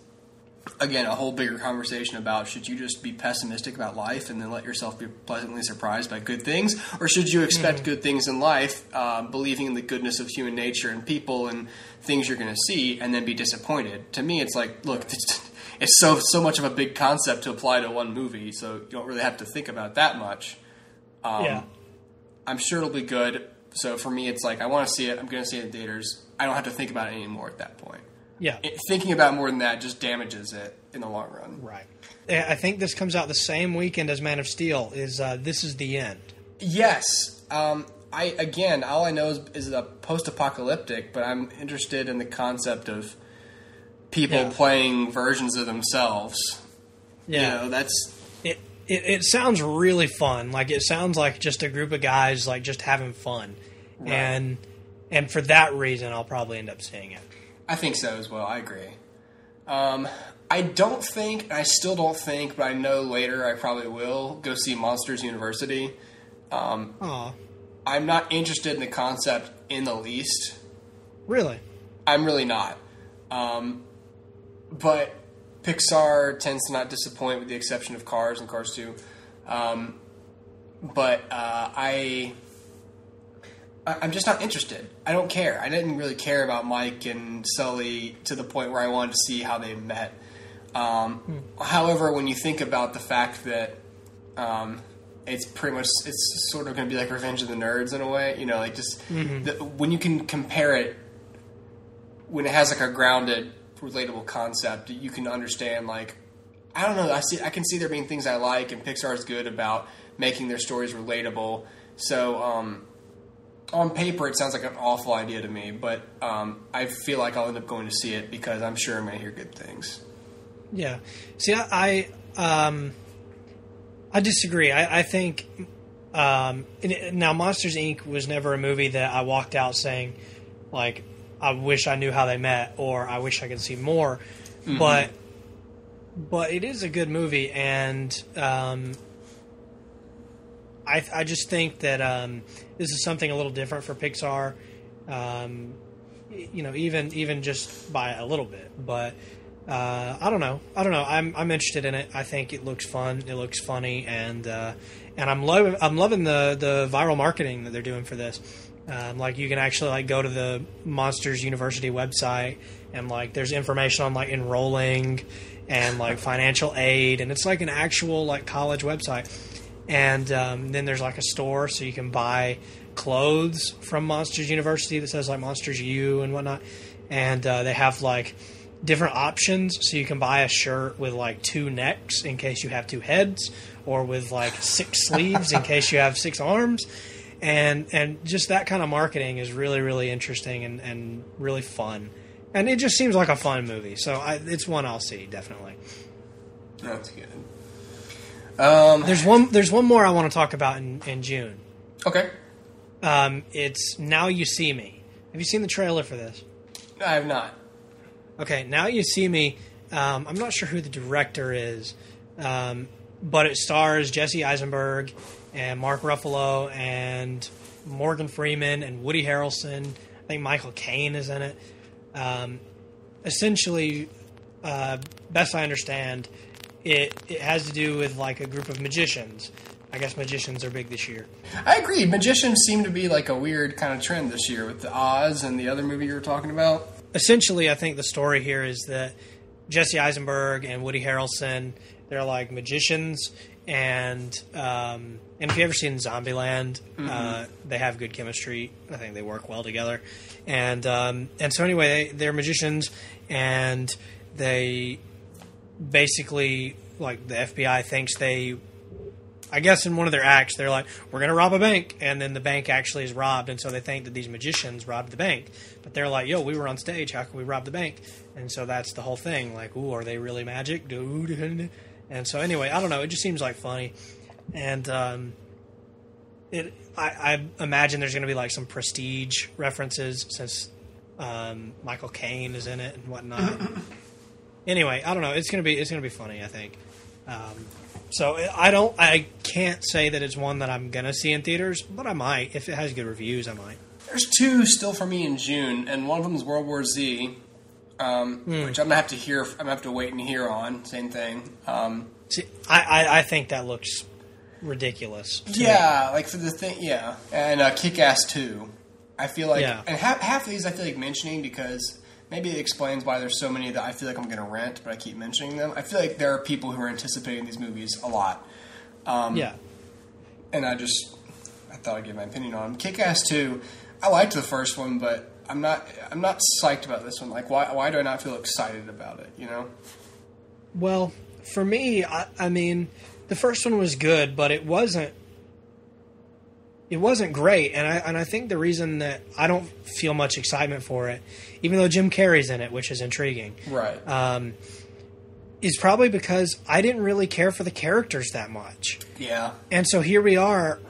again, a whole bigger conversation about should you just be pessimistic about life and then let yourself be pleasantly surprised by good things? Or should you expect good things in life, believing in the goodness of human nature and people and things you're going to see, and then be disappointed? To me, it's like, look, it's so much of a big concept to apply to one movie, so you don't really have to think about it that much. I'm sure it'll be good. So for me, it's like, I want to see it. I'm going to see it in theaters. I don't have to think about it anymore at that point. Yeah. Thinking about more than that just damages it in the long run. Right. I think this comes out the same weekend as Man of Steel. This is the end. Yes. All I know is a post-apocalyptic, but I'm interested in the concept of people playing versions of themselves. Yeah. That's... It sounds really fun. Like, it sounds like just a group of guys, like, just having fun. Right. And for that reason, I'll probably end up seeing it. I think so as well. I agree. I still don't think, but I know later I probably will go see Monsters University. I'm not interested in the concept in the least. Really? I'm really not. But Pixar tends to not disappoint, with the exception of Cars and Cars 2. I'm just not interested. I don't care. I didn't really care about Mike and Sully to the point where I wanted to see how they met. However, when you think about the fact that it's sort of going to be like Revenge of the Nerds in a way, when you can compare it, when it has like a grounded, relatable concept, you can understand, like, I don't know, I can see there being things I like, and Pixar is good about making their stories relatable. So on paper it sounds like an awful idea to me, but I feel like I'll end up going to see it because I'm sure I'm going to hear good things. Yeah. See, I disagree. I think now Monsters Inc. was never a movie that I walked out saying, like, I wish I knew how they met, or I wish I could see more. Mm-hmm. But it is a good movie, and I just think that this is something a little different for Pixar. Even just by a little bit. But I don't know. I'm interested in it. I think it looks fun. It looks funny, and I'm loving the viral marketing that they're doing for this. Like, you can actually, like, go to the Monsters University website, and, like, there's information on, like, enrolling and, like, financial aid, and it's like an actual, like, college website. And then there's, like, a store, so you can buy clothes from Monsters University that says, like, Monsters U and whatnot. And they have, like, different options, so you can buy a shirt with, like, 2 necks in case you have 2 heads, or with, like, 6 sleeves in case you have 6 arms. And just that kind of marketing is really, really interesting and really fun. And it just seems like a fun movie. So it's one I'll see, definitely. That's good. There's one more I want to talk about in June. Okay. It's Now You See Me. Have you seen the trailer for this? No, I have not. Okay, Now You See Me. I'm not sure who the director is, but it stars Jesse Eisenberg and Mark Ruffalo and Morgan Freeman and Woody Harrelson. I think Michael Caine is in it. Essentially, best I understand, it has to do with, like, a group of magicians. I guess magicians are big this year. I agree. Magicians seem to be, like, a weird kind of trend this year with the Oz and the other movie you were talking about. Essentially, I think the story here is that Jesse Eisenberg and Woody Harrelson, they're, like, magicians. And if you've ever seen Zombieland, they have good chemistry. I think they work well together. And so anyway, they're magicians, and they basically, like, the FBI thinks I guess in one of their acts, they're like, we're going to rob a bank. And then the bank actually is robbed. And so they think that these magicians robbed the bank. But they're like, yo, we were on stage. How can we rob the bank? And so that's the whole thing. Like, ooh, are they really magic? Dude. And so anyway, I don't know. It just seems like funny. And I imagine there's going to be, like, some Prestige references since Michael Caine is in it and whatnot. Anyway, I don't know. It's gonna be funny, I think. So I can't say that it's one that I'm gonna see in theaters, but I might if it has good reviews. I might. There's two still for me in June, and one of them is World War Z, which I'm gonna have to hear. I'm gonna have to wait and hear on. Same thing. See, I think that looks ridiculous. Yeah, like for the thing. Yeah, and Kick-Ass 2. I feel like, and half of these I feel like mentioning because maybe it explains why there's so many that I feel like I'm going to rent, but I keep mentioning them. I feel like there are people who are anticipating these movies a lot. And I thought I'd give my opinion on them. Kick-Ass 2, I liked the first one, but I'm not psyched about this one. Like, why do I not feel excited about it, you know? Well, for me, I mean, the first one was good, but it wasn't great, and I think the reason that I don't feel much excitement for it, even though Jim Carrey's in it, which is intriguing, right, is probably because I didn't really care for the characters that much. Yeah. And so here we are.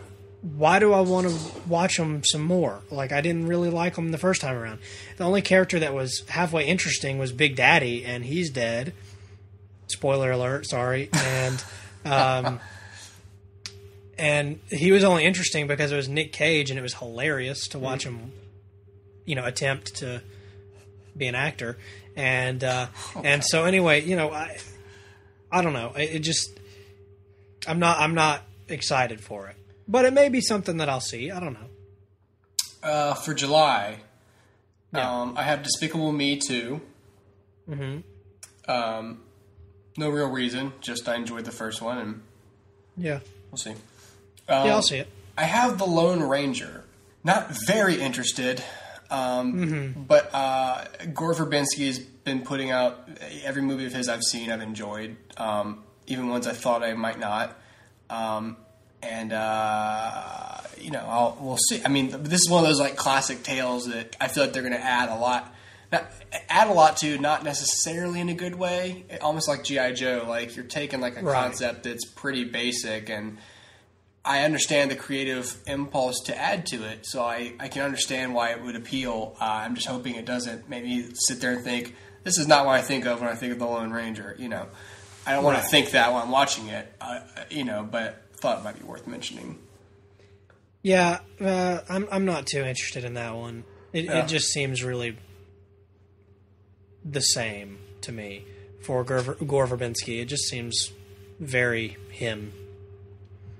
Why do I want to watch them some more? Like, I didn't really like them the first time around. The only character that was halfway interesting was Big Daddy, and he's dead. Spoiler alert, sorry. And and he was only interesting because it was Nick Cage, and it was hilarious to watch him, attempt to be an actor. And and so anyway, I don't know. It just I'm not excited for it, but it may be something that I'll see. I don't know. For July, I have Despicable Me 2. Mm-hmm. No real reason, just I enjoyed the first one, and we'll see. I'll see it. I have The Lone Ranger. Not very interested, but Gore Verbinski has been putting out every movie of his I've seen, I've enjoyed, even ones I thought I might not. We'll see. I mean, this is one of those like classic tales that I feel like they're going to add a lot to, not necessarily in a good way. Almost like G.I. Joe, like you're taking like a concept that's pretty basic, and I understand the creative impulse to add to it, so I can understand why it would appeal. I'm just hoping it doesn't make me sit there and think, this is not what I think of when I think of The Lone Ranger, I don't want to think that while I'm watching it, but thought it might be worth mentioning. Yeah, I'm not too interested in that one. It just seems really the same to me for Gore Verbinski. It just seems very him.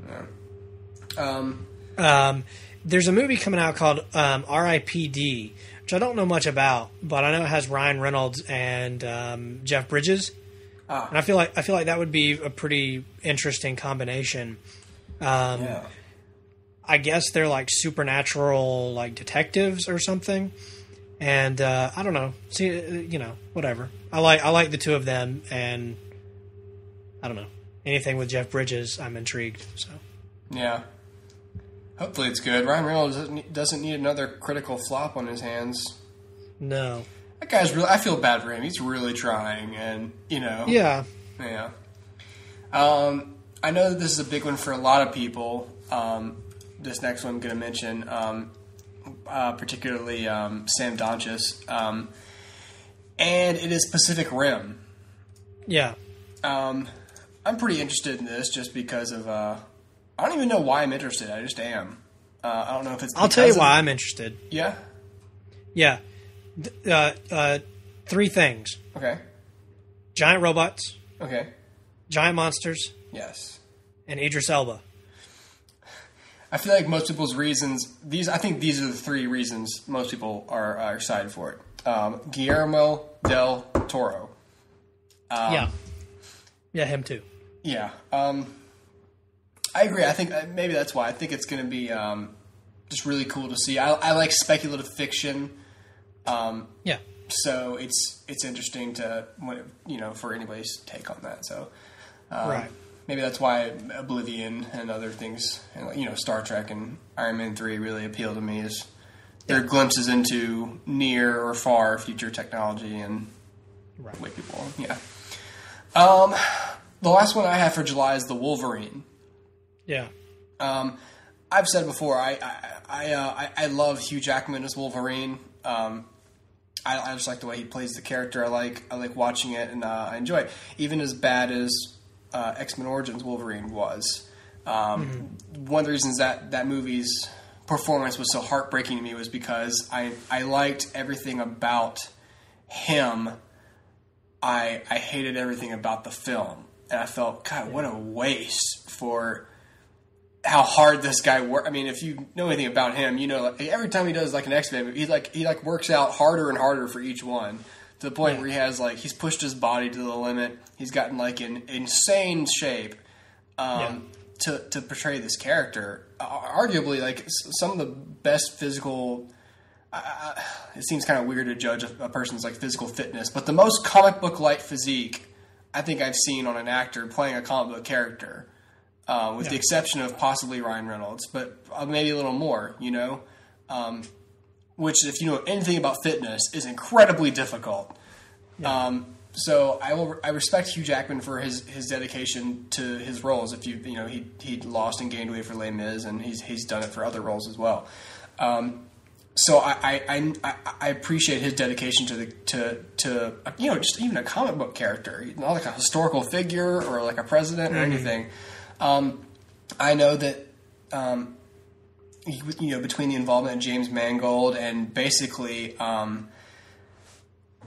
Yeah. There's a movie coming out called R.I.P.D., which I don't know much about, but I know it has Ryan Reynolds and Jeff Bridges, and I feel like that would be a pretty interesting combination. I guess they're like supernatural, like detectives or something, and I don't know. See, whatever. I like the two of them, and I don't know, anything with Jeff Bridges, I'm intrigued. So yeah. Hopefully it's good. Ryan Reynolds doesn't need another critical flop on his hands. No. That guy's really... I feel bad for him. He's really trying, and, Yeah. Yeah. I know that this is a big one for a lot of people. This next one I'm going to mention, particularly Sam Donches. And it is Pacific Rim. Yeah. I'm pretty interested in this just because of... I don't even know why I'm interested. I just am. I don't know if it's... I'll tell you why I'm interested. Yeah? Yeah. 3 things. Okay. Giant robots. Okay. Giant monsters. Yes. And Idris Elba. I feel like most people's reasons... I think these are the 3 reasons most people are excited for it. Guillermo del Toro. Yeah, him too. Yeah. I agree. I think maybe that's why. I think it's going to be just really cool to see. I like speculative fiction. Yeah. So it's interesting to for anybody's take on that. So right. Maybe that's why Oblivion and other things, Star Trek and Iron Man 3 really appeal to me. Is they're glimpses into near or far future technology and the way people are. Yeah. The last one I have for July is The Wolverine. Yeah. I've said before, I love Hugh Jackman as Wolverine. I just like the way he plays the character. I like watching it, and I enjoy it. Even as bad as X-Men Origins Wolverine was. One of the reasons that movie's performance was so heartbreaking to me was because I liked everything about him. I hated everything about the film. And I felt, God, what a waste for how hard this guy worked. I mean, if you know anything about him, you know, like, every time he does like an X-Men movie, he works out harder and harder for each one, to the point where he has like, he's pushed his body to the limit. He's gotten like in insane shape to portray this character. Arguably, like some of the best physical. It seems kind of weird to judge a person's like physical fitness, but the most comic book like physique I think I've seen on an actor playing a comic book character, with the exception of possibly Ryan Reynolds, but maybe a little more, you know, which, if you know anything about fitness, is incredibly difficult. Yeah. So I respect Hugh Jackman for his dedication to his roles. If you know, he lost and gained weight for Les Mis, and he's done it for other roles as well. So I appreciate his dedication to you know, just even a comic book character, not like a historical figure or like a president or anything. I know that you know, between the involvement of James Mangold and basically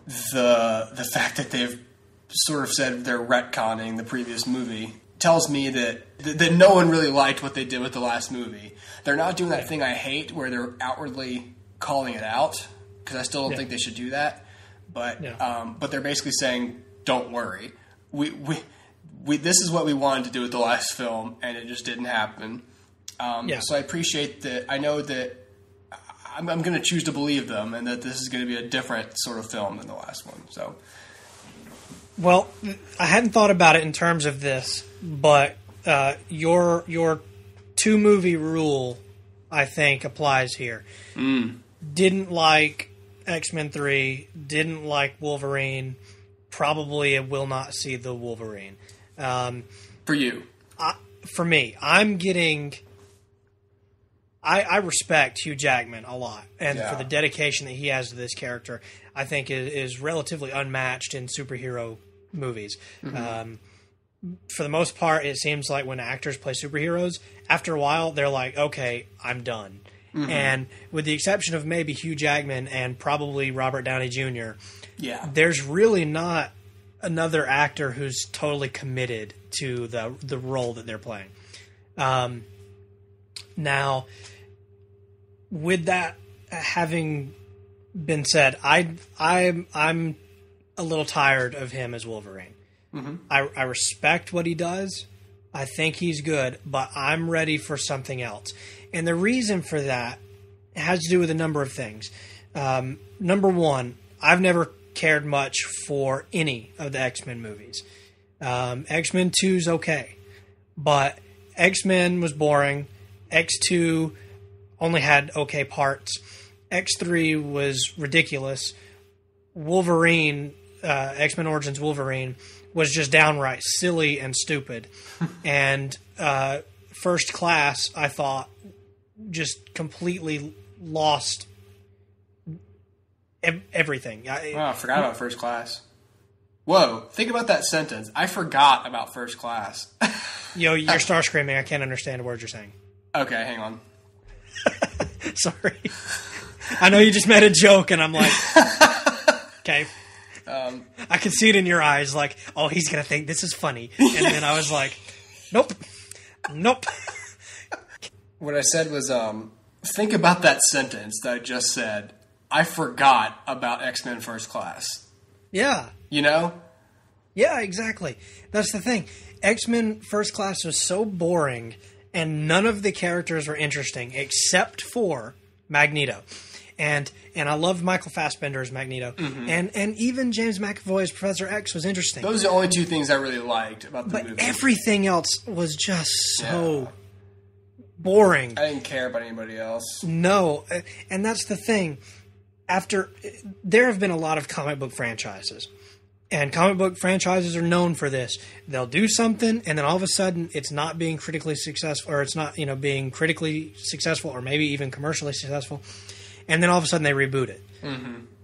the fact that they've sort of said they're retconning the previous movie tells me that no one really liked what they did with the last movie. They're not doing that thing I hate where they're outwardly calling it out, because I still don't think they should do that. But they're basically saying, "Don't worry, we this is what we wanted to do with the last film, and it just didn't happen." So I appreciate that. I know that I'm going to choose to believe them, and that this is going to be a different sort of film than the last one. So, well, I hadn't thought about it in terms of this, but your 2-movie rule, I think, applies here. Didn't like X-Men 3, didn't like Wolverine, probably will not see the Wolverine. For you? For me, I'm getting... I respect Hugh Jackman a lot, and for the dedication that he has to this character, I think is relatively unmatched in superhero movies. For the most part, it seems like when actors play superheroes, after a while, they're like, okay, I'm done. And with the exception of maybe Hugh Jackman and probably Robert Downey Jr., there's really not another actor who's totally committed to the role that they're playing. Now, with that having been said, I'm a little tired of him as Wolverine. I respect what he does. I think he's good, but I'm ready for something else. And the reason for that has to do with a number of things. Number one, I've never cared much for any of the X-Men movies. X-Men 2's okay, but X-Men was boring. X2 only had okay parts. X3 was ridiculous. Wolverine, X-Men Origins Wolverine, was just downright silly and stupid. And First Class, I thought, just completely lost everything. I forgot about First Class. Whoa, think about that sentence. I forgot about First Class. Yo, you're star screaming. I can't understand a word you're saying. Okay, hang on. Sorry. I know you just made a joke, and I'm like, okay. I can see it in your eyes, like, oh, he's going to think this is funny. And then I was like, nope. What I said was, think about that sentence that I just said. I forgot about X-Men First Class. Yeah. You know? Yeah, exactly. That's the thing. X-Men First Class was so boring, and none of the characters were interesting except for Magneto. And I loved Michael Fassbender as Magneto. And even James McAvoy as Professor X was interesting. Those are the only two things I really liked about the movie. But everything else was just so boring. I didn't care about anybody else. No. And that's the thing. There have been a lot of comic book franchises. And comic book franchises are known for this. They'll do something, and then all of a sudden, it's not being critically successful, or it's not, being critically successful, or maybe even commercially successful. And then all of a sudden, they reboot it.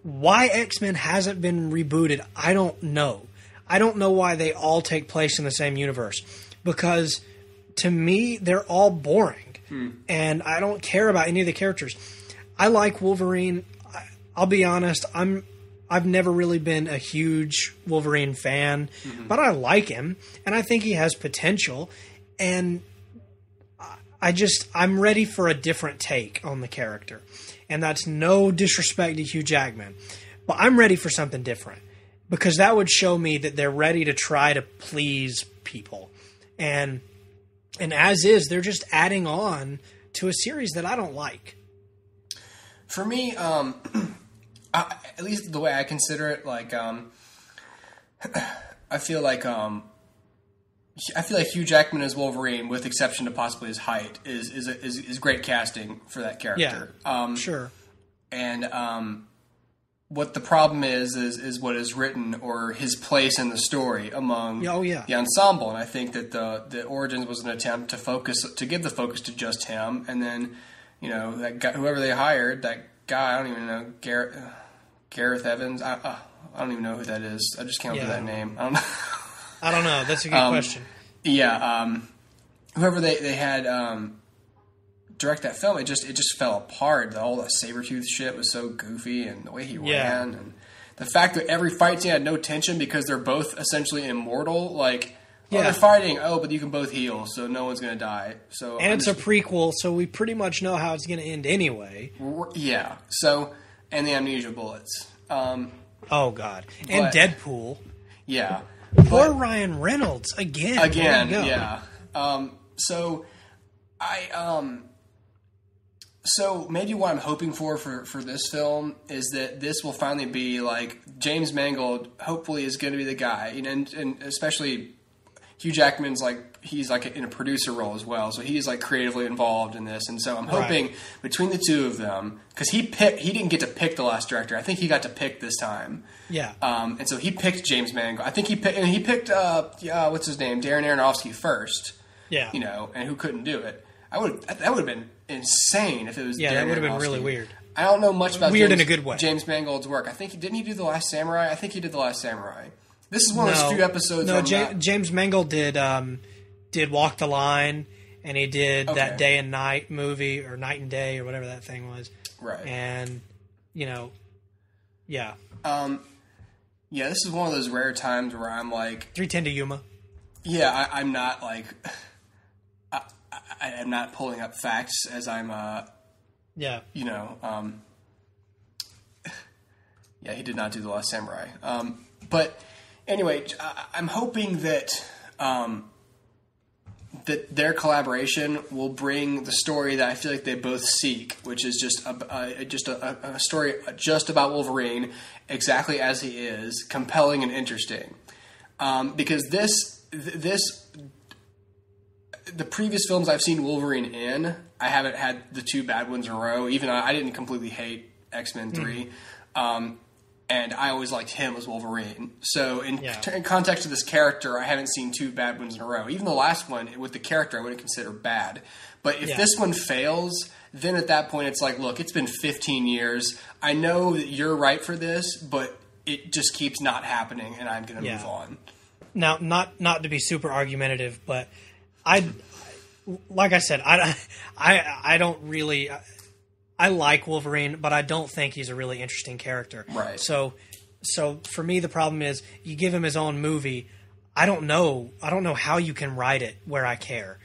Why X-Men hasn't been rebooted, I don't know. I don't know why they all take place in the same universe, because to me they're all boring, and I don't care about any of the characters. I like Wolverine. I'll be honest, I've never really been a huge Wolverine fan, but I like him, and I think he has potential, and I'm ready for a different take on the character. And that's no disrespect to Hugh Jackman, but I'm ready for something different, because that would show me that they're ready to try to please people. And as is, they're just adding on to a series that I don't like. For me, at least the way I consider it, like, I feel like Hugh Jackman as Wolverine, with exception to possibly his height, is great casting for that character. Yeah, sure. And what the problem is what is written, or his place in the story among the ensemble. And I think that the Origins was an attempt to give the focus to just him, and then that guy, whoever they hired, that guy, I don't even know, Gareth Evans. I don't even know who that is. I just can't remember that name. I don't know. I don't know. That's a good question. Yeah, whoever they had direct that film, it just fell apart. All the Sabretooth shit was so goofy, and the way he ran, and the fact that every fight scene had no tension because they're both essentially immortal. Like, they're fighting, but you can both heal, so no one's going to die. So, and it's a prequel, so we pretty much know how it's going to end anyway. Yeah. So, and the amnesia bullets. Oh God, and Deadpool. Yeah. Poor Ryan Reynolds again. Yeah. So maybe what I'm hoping for this film is that this will finally be like James Mangold. Hopefully, is going to be the guy, and especially Hugh Jackman's he's in a producer role as well, so he's creatively involved in this, and so I'm hoping between the two of them, because he didn't get to pick the last director. I think he got to pick this time. Yeah. And so he picked James Mangold. I think he picked what's his name, Darren Aronofsky first. Yeah. And who couldn't do it. That would have been insane if it was. Yeah, Darren that would have been Aronofsky. really weird. I don't know much about in a good way. James Mangold's work. I think didn't he do The Last Samurai? I think he did The Last Samurai. This is one of those few episodes. No, James Mangold did Walk the Line, and he did that Day and Night movie, or Night and Day, or whatever that thing was. Right. And yeah. Yeah, this is one of those rare times where I'm like 3:10 to Yuma. Yeah, I'm not I'm not pulling up facts as I'm yeah, he did not do The Last Samurai. But anyway, I'm hoping that that their collaboration will bring the story that I feel like they both seek, which is just a story just about Wolverine, exactly as he is, compelling and interesting. Because the previous films I've seen Wolverine in, I haven't had the two bad ones in a row. Even I didn't completely hate X-Men 3. And I always liked him as Wolverine. So in context of this character, I haven't seen two bad ones in a row. Even the last one, with the character, I wouldn't consider bad. But if this one fails, then at that point it's like, look, it's been 15 years. I know that you're right for this, but it just keeps not happening, and I'm going to move on. Now, not to be super argumentative, but like I said, I don't really... I like Wolverine, but I don't think he's a really interesting character. Right. So for me, the problem is you give him his own movie. I don't know how you can write it where I care.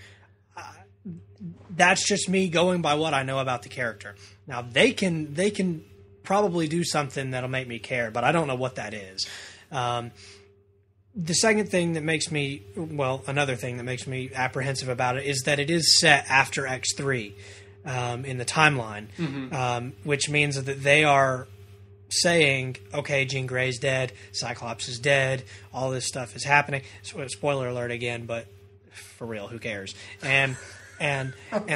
That's just me going by what I know about the character. Now they can probably do something that'll make me care, but I don't know what that is. The second thing that makes me, another thing that makes me apprehensive about it is that it is set after X3. In the timeline, which means that they are saying, okay, Jean Grey's dead, Cyclops is dead, all this stuff is happening. Spoiler alert again, but for real, who cares? And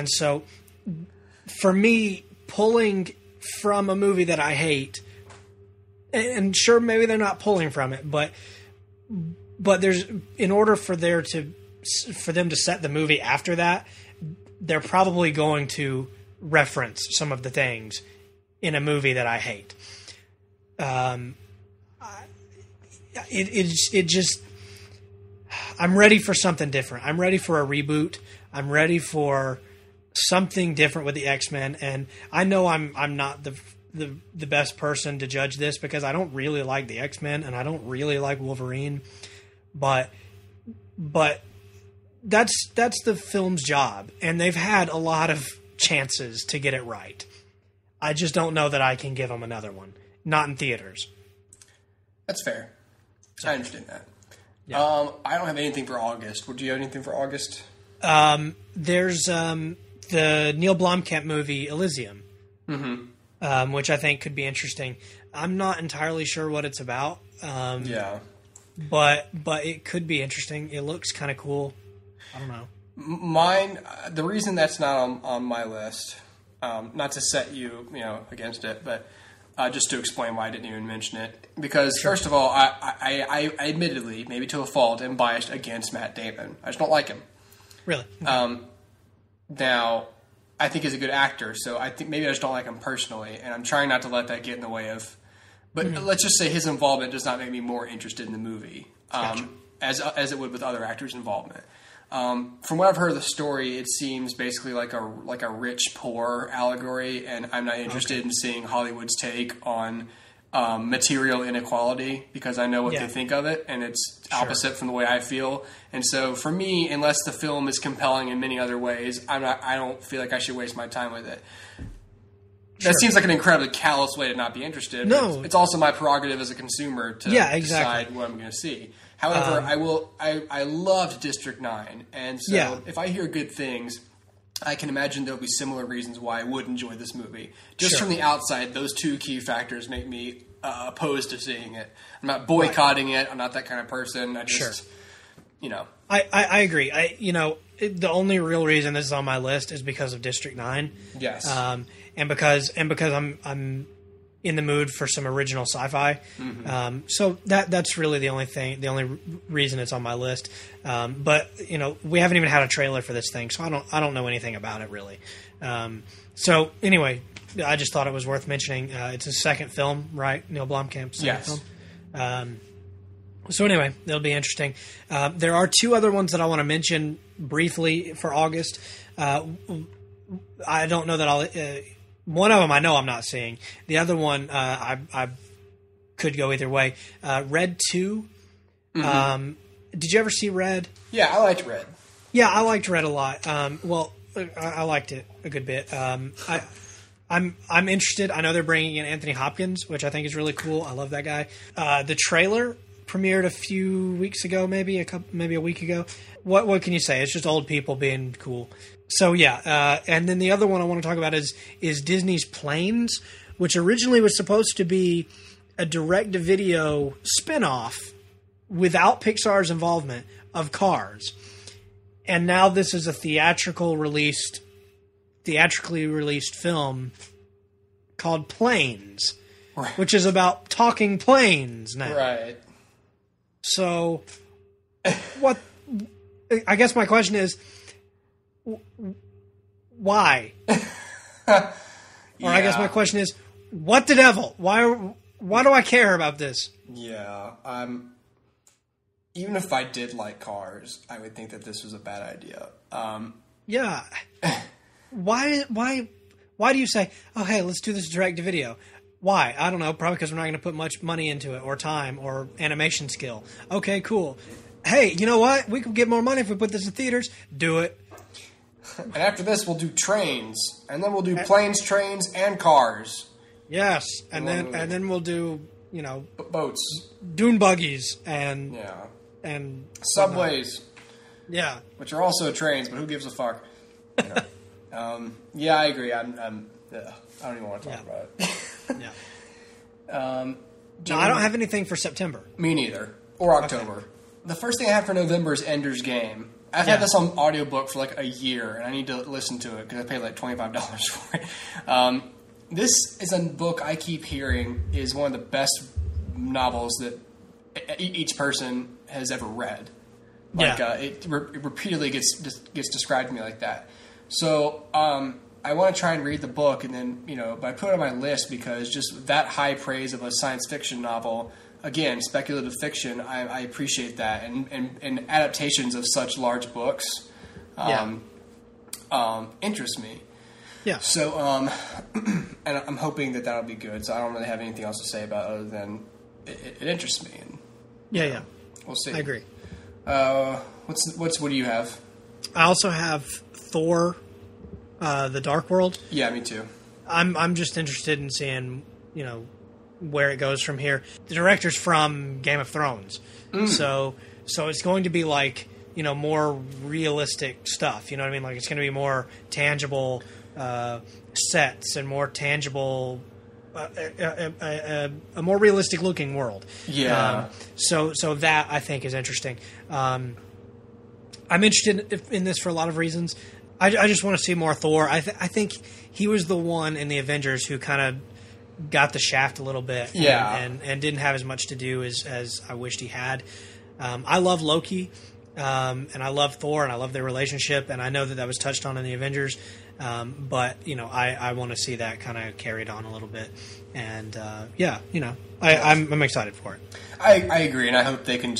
so for me, pulling from a movie that I hate, and sure, maybe they're not pulling from it, but there's, in order for them to set the movie after that, they're probably going to reference some of the things in a movie that I hate. it just. I'm ready for something different. I'm ready for a reboot. I'm ready for something different with the X-Men, and I know I'm not the best person to judge this because I don't really like the X-Men and I don't really like Wolverine, but that's the film's job, and they've had a lot of chances to get it right. I just don't know that I can give them another one. Not in theaters. That's fair. I understand that. Yeah. I don't have anything for August. Would you have anything for August? There's the Neil Blomkamp movie Elysium, which I think could be interesting. I'm not entirely sure what it's about. But it could be interesting. It looks kind of cool. I don't know. Mine, the reason that's not on my list, not to set you against it, but just to explain why I didn't even mention it. Because first of all, I admittedly, maybe to a fault, am biased against Matt Damon. I just don't like him. Really? Now, I think he's a good actor, so I think maybe I just don't like him personally, and I'm trying not to let that get in the way of. But let's just say his involvement does not make me more interested in the movie, Gotcha. as it would with other actors' involvement. From what I've heard of the story, it seems basically like a rich poor allegory, and I'm not interested in seeing Hollywood's take on material inequality because I know what they think of it, and it's opposite from the way I feel. And so, for me, unless the film is compelling in many other ways, I don't feel like I should waste my time with it. That seems like an incredibly callous way to not be interested. No, it's also my prerogative as a consumer to decide what I'm going to see. However, I loved District 9, and so if I hear good things, I can imagine there'll be similar reasons why I would enjoy this movie. Just from the outside, those two key factors make me opposed to seeing it. I'm not boycotting it. I'm not that kind of person. I just, I agree. The only real reason this is on my list is because of District 9. Yes. And because I'm in the mood for some original sci-fi. So that's really the only reason it's on my list. But we haven't even had a trailer for this thing, so I don't know anything about it really. So anyway, I just thought it was worth mentioning. It's his second film, right? Neil Blomkamp's second film. So anyway, it'll be interesting. There are two other ones that I want to mention briefly for August. I don't know that I'll. One of them I know I'm not seeing. The other one I could go either way. Red 2. Did you ever see Red? Yeah, I liked Red. Yeah, I liked Red a lot. I liked it a good bit. I'm interested. I know they're bringing in Anthony Hopkins, which I think is really cool. I love that guy. The trailer premiered a few weeks ago, maybe a week ago. What can you say? It's just old people being cool. So yeah, and then the other one I want to talk about is Disney's Planes, which originally was supposed to be a direct-to-video spinoff without Pixar's involvement of Cars, and now this is a theatrically released film called Planes, which is about talking planes now. Right. So, what? I guess my question is, why? Or I guess my question is, what the devil? Why do I care about this? Yeah. Even if I did like Cars, I would think that this was a bad idea. Yeah. Why do you say, oh, hey, let's do this direct to video? Why? I don't know. Probably because we're not going to put much money into it or time or animation skill. Okay, cool. Hey, you know what? We could get more money if we put this in theaters. Do it. And after this, we'll do trains. And then we'll do planes, trains, and cars. Yes. And then we'll do, boats. Dune buggies and subways. Yeah. Which are also trains, but who gives a fuck? Yeah, I agree. I don't even want to talk about it. Yeah. No, I don't have anything for September. Me neither. Or October. Okay. The first thing I have for November is Ender's Game. I've had this on audiobook for like a year, and I need to listen to it because I paid like $25 for it. This is a book I keep hearing is one of the best novels that each person has ever read. It repeatedly gets described to me like that. So I want to try and read the book, and then but I put it on my list because just that high praise of a science fiction novel again, speculative fiction, I appreciate that, and adaptations of such large books interest me. Yeah. So, and I'm hoping that that'll be good. So I don't really have anything else to say about it other than it interests me. And, yeah. We'll see. I agree. What do you have? I also have Thor, The Dark World. Yeah, me too. I'm just interested in seeing, where it goes from here. The director's from Game of Thrones. So it's going to be like, more realistic stuff. You know what I mean? Like, it's going to be more tangible sets and more tangible, a more realistic looking world. Yeah. So that I think is interesting. I'm interested in this for a lot of reasons. I just want to see more Thor. I think he was the one in the Avengers who kind of got the shaft a little bit. Yeah. And didn't have as much to do as I wished he had. I love Loki. And I love Thor, and I love their relationship, and I know that was touched on in the Avengers. But I want to see that kind of carried on a little bit, and I'm excited for it. I agree, and I hope they can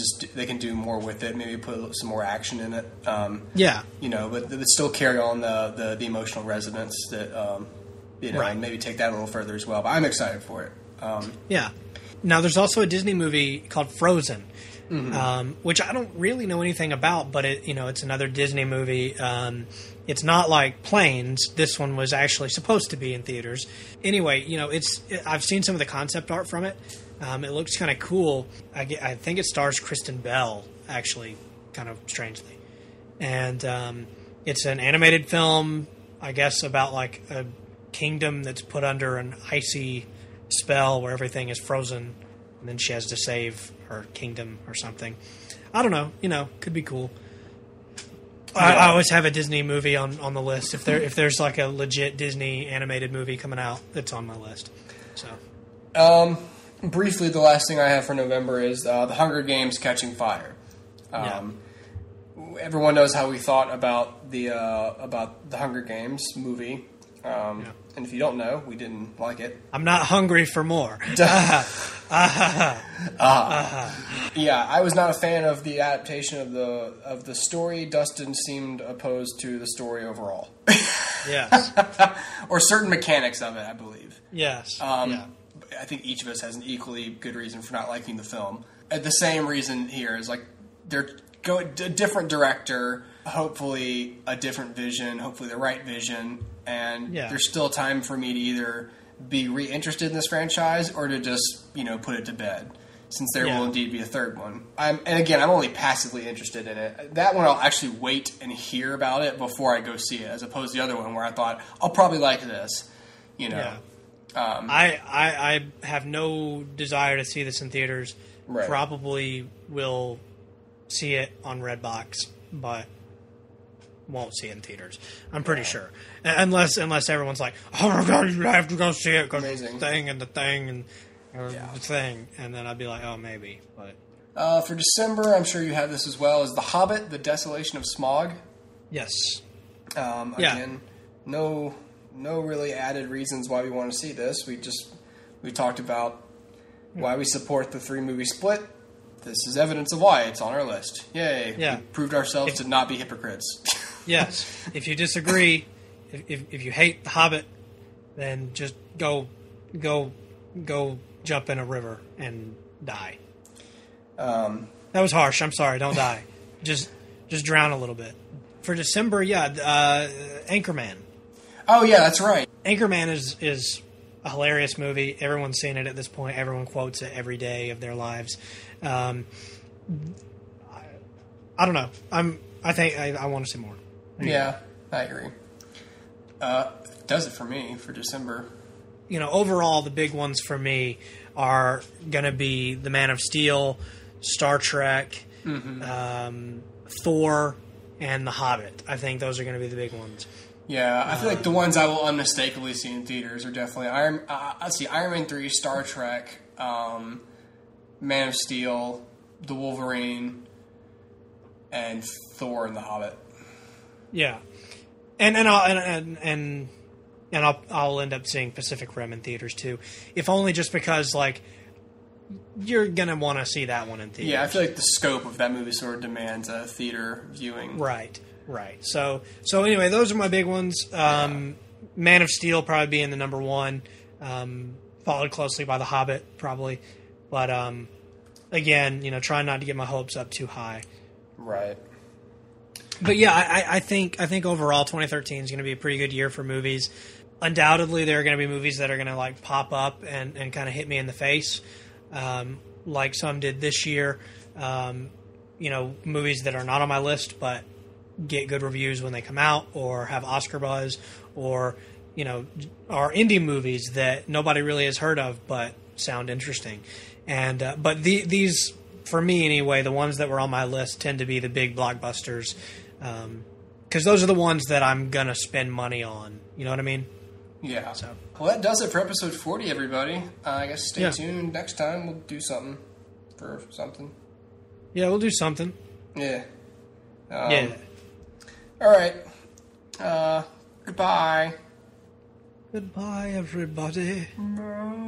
do more with it. Maybe put some more action in it. But still carry on the emotional resonance that right. and maybe take that a little further as well. But I'm excited for it. Yeah. Now there's also a Disney movie called Frozen. Mm-hmm. Which I don't really know anything about, but it's another Disney movie. It's not like Planes. This one was actually supposed to be in theaters. Anyway, I've seen some of the concept art from it. It looks kind of cool. I think it stars Kristen Bell, actually, kind of strangely. And it's an animated film, I guess, about like a kingdom that's put under an icy spell where everything is frozen, and then she has to save her kingdom or something. I don't know. Could be cool. Yeah. I always have a Disney movie on the list. If there's like a legit Disney animated movie coming out, it's on my list. So, briefly, the last thing I have for November is The Hunger Games: Catching Fire. Everyone knows how we thought about the Hunger Games movie. And if you don't know, we didn't like it. I'm not hungry for more. Yeah, I was not a fan of the adaptation of the story. Dustin seemed opposed to the story overall. Yes. Or certain mechanics of it, I believe. Yes. I think each of us has an equally good reason for not liking the film. The same reason here is like they're a different director, hopefully a different vision, hopefully the right vision, and there's still time for me to either be reinterested in this franchise or to just, put it to bed, since there will indeed be a third one. I'm only passively interested in it. That one I'll actually wait and hear about it before I go see it, as opposed to the other one where I thought, I'll probably like this, Yeah. I have no desire to see this in theaters. Right. Probably will see it on Redbox, but won't see it in theaters. I'm pretty sure, unless everyone's like, "Oh my god, you have to go see it because the thing and the thing and the thing," and then I'd be like, "Oh, maybe." But for December, I'm sure you have this as well, is The Hobbit: The Desolation of Smaug. Yes. Again, no really added reasons why we want to see this. We talked about why we support the 3-movie split. This is evidence of why it's on our list. Yay. Yeah. We proved ourselves to not be hypocrites. Yes. If you disagree, if you hate The Hobbit, then just go jump in a river and die. That was harsh. I'm sorry. Don't die. Just drown a little bit. For December, Anchorman. Oh, yeah, that's right. Anchorman is a hilarious movie. Everyone's seen it at this point. Everyone quotes it every day of their lives. I don't know. I think I want to see more. Yeah, I agree. Does it for me for December. Overall, the big ones for me are going to be The Man of Steel, Star Trek, Thor, and The Hobbit. I think those are going to be the big ones. Yeah, I feel like the ones I will unmistakably see in theaters are definitely Iron Man 3, Star Trek, Man of Steel, The Wolverine, and Thor and The Hobbit. Yeah, and I'll end up seeing Pacific Rim in theaters too, if only just because you're gonna want to see that one in theaters. Yeah, I feel like the scope of that movie sort of demands a theater viewing. Right. So anyway, those are my big ones. Man of Steel probably being the number one, followed closely by The Hobbit probably, but again, trying not to get my hopes up too high. Right. But yeah, I think overall 2013 is going to be a pretty good year for movies. Undoubtedly, there are going to be movies that are going to like pop up and kind of hit me in the face, like some did this year. Movies that are not on my list but get good reviews when they come out, or have Oscar buzz, or are indie movies that nobody really has heard of but sound interesting. And but these, for me anyway, the ones that were on my list tend to be the big blockbusters, because those are the ones that I'm gonna spend money on. You know what I mean? Yeah. So. Well, that does it for episode 40, everybody. I guess stay tuned. Next time we'll do something for something. Yeah, we'll do something. Yeah. Yeah. All right. Goodbye. Goodbye, everybody. Bye.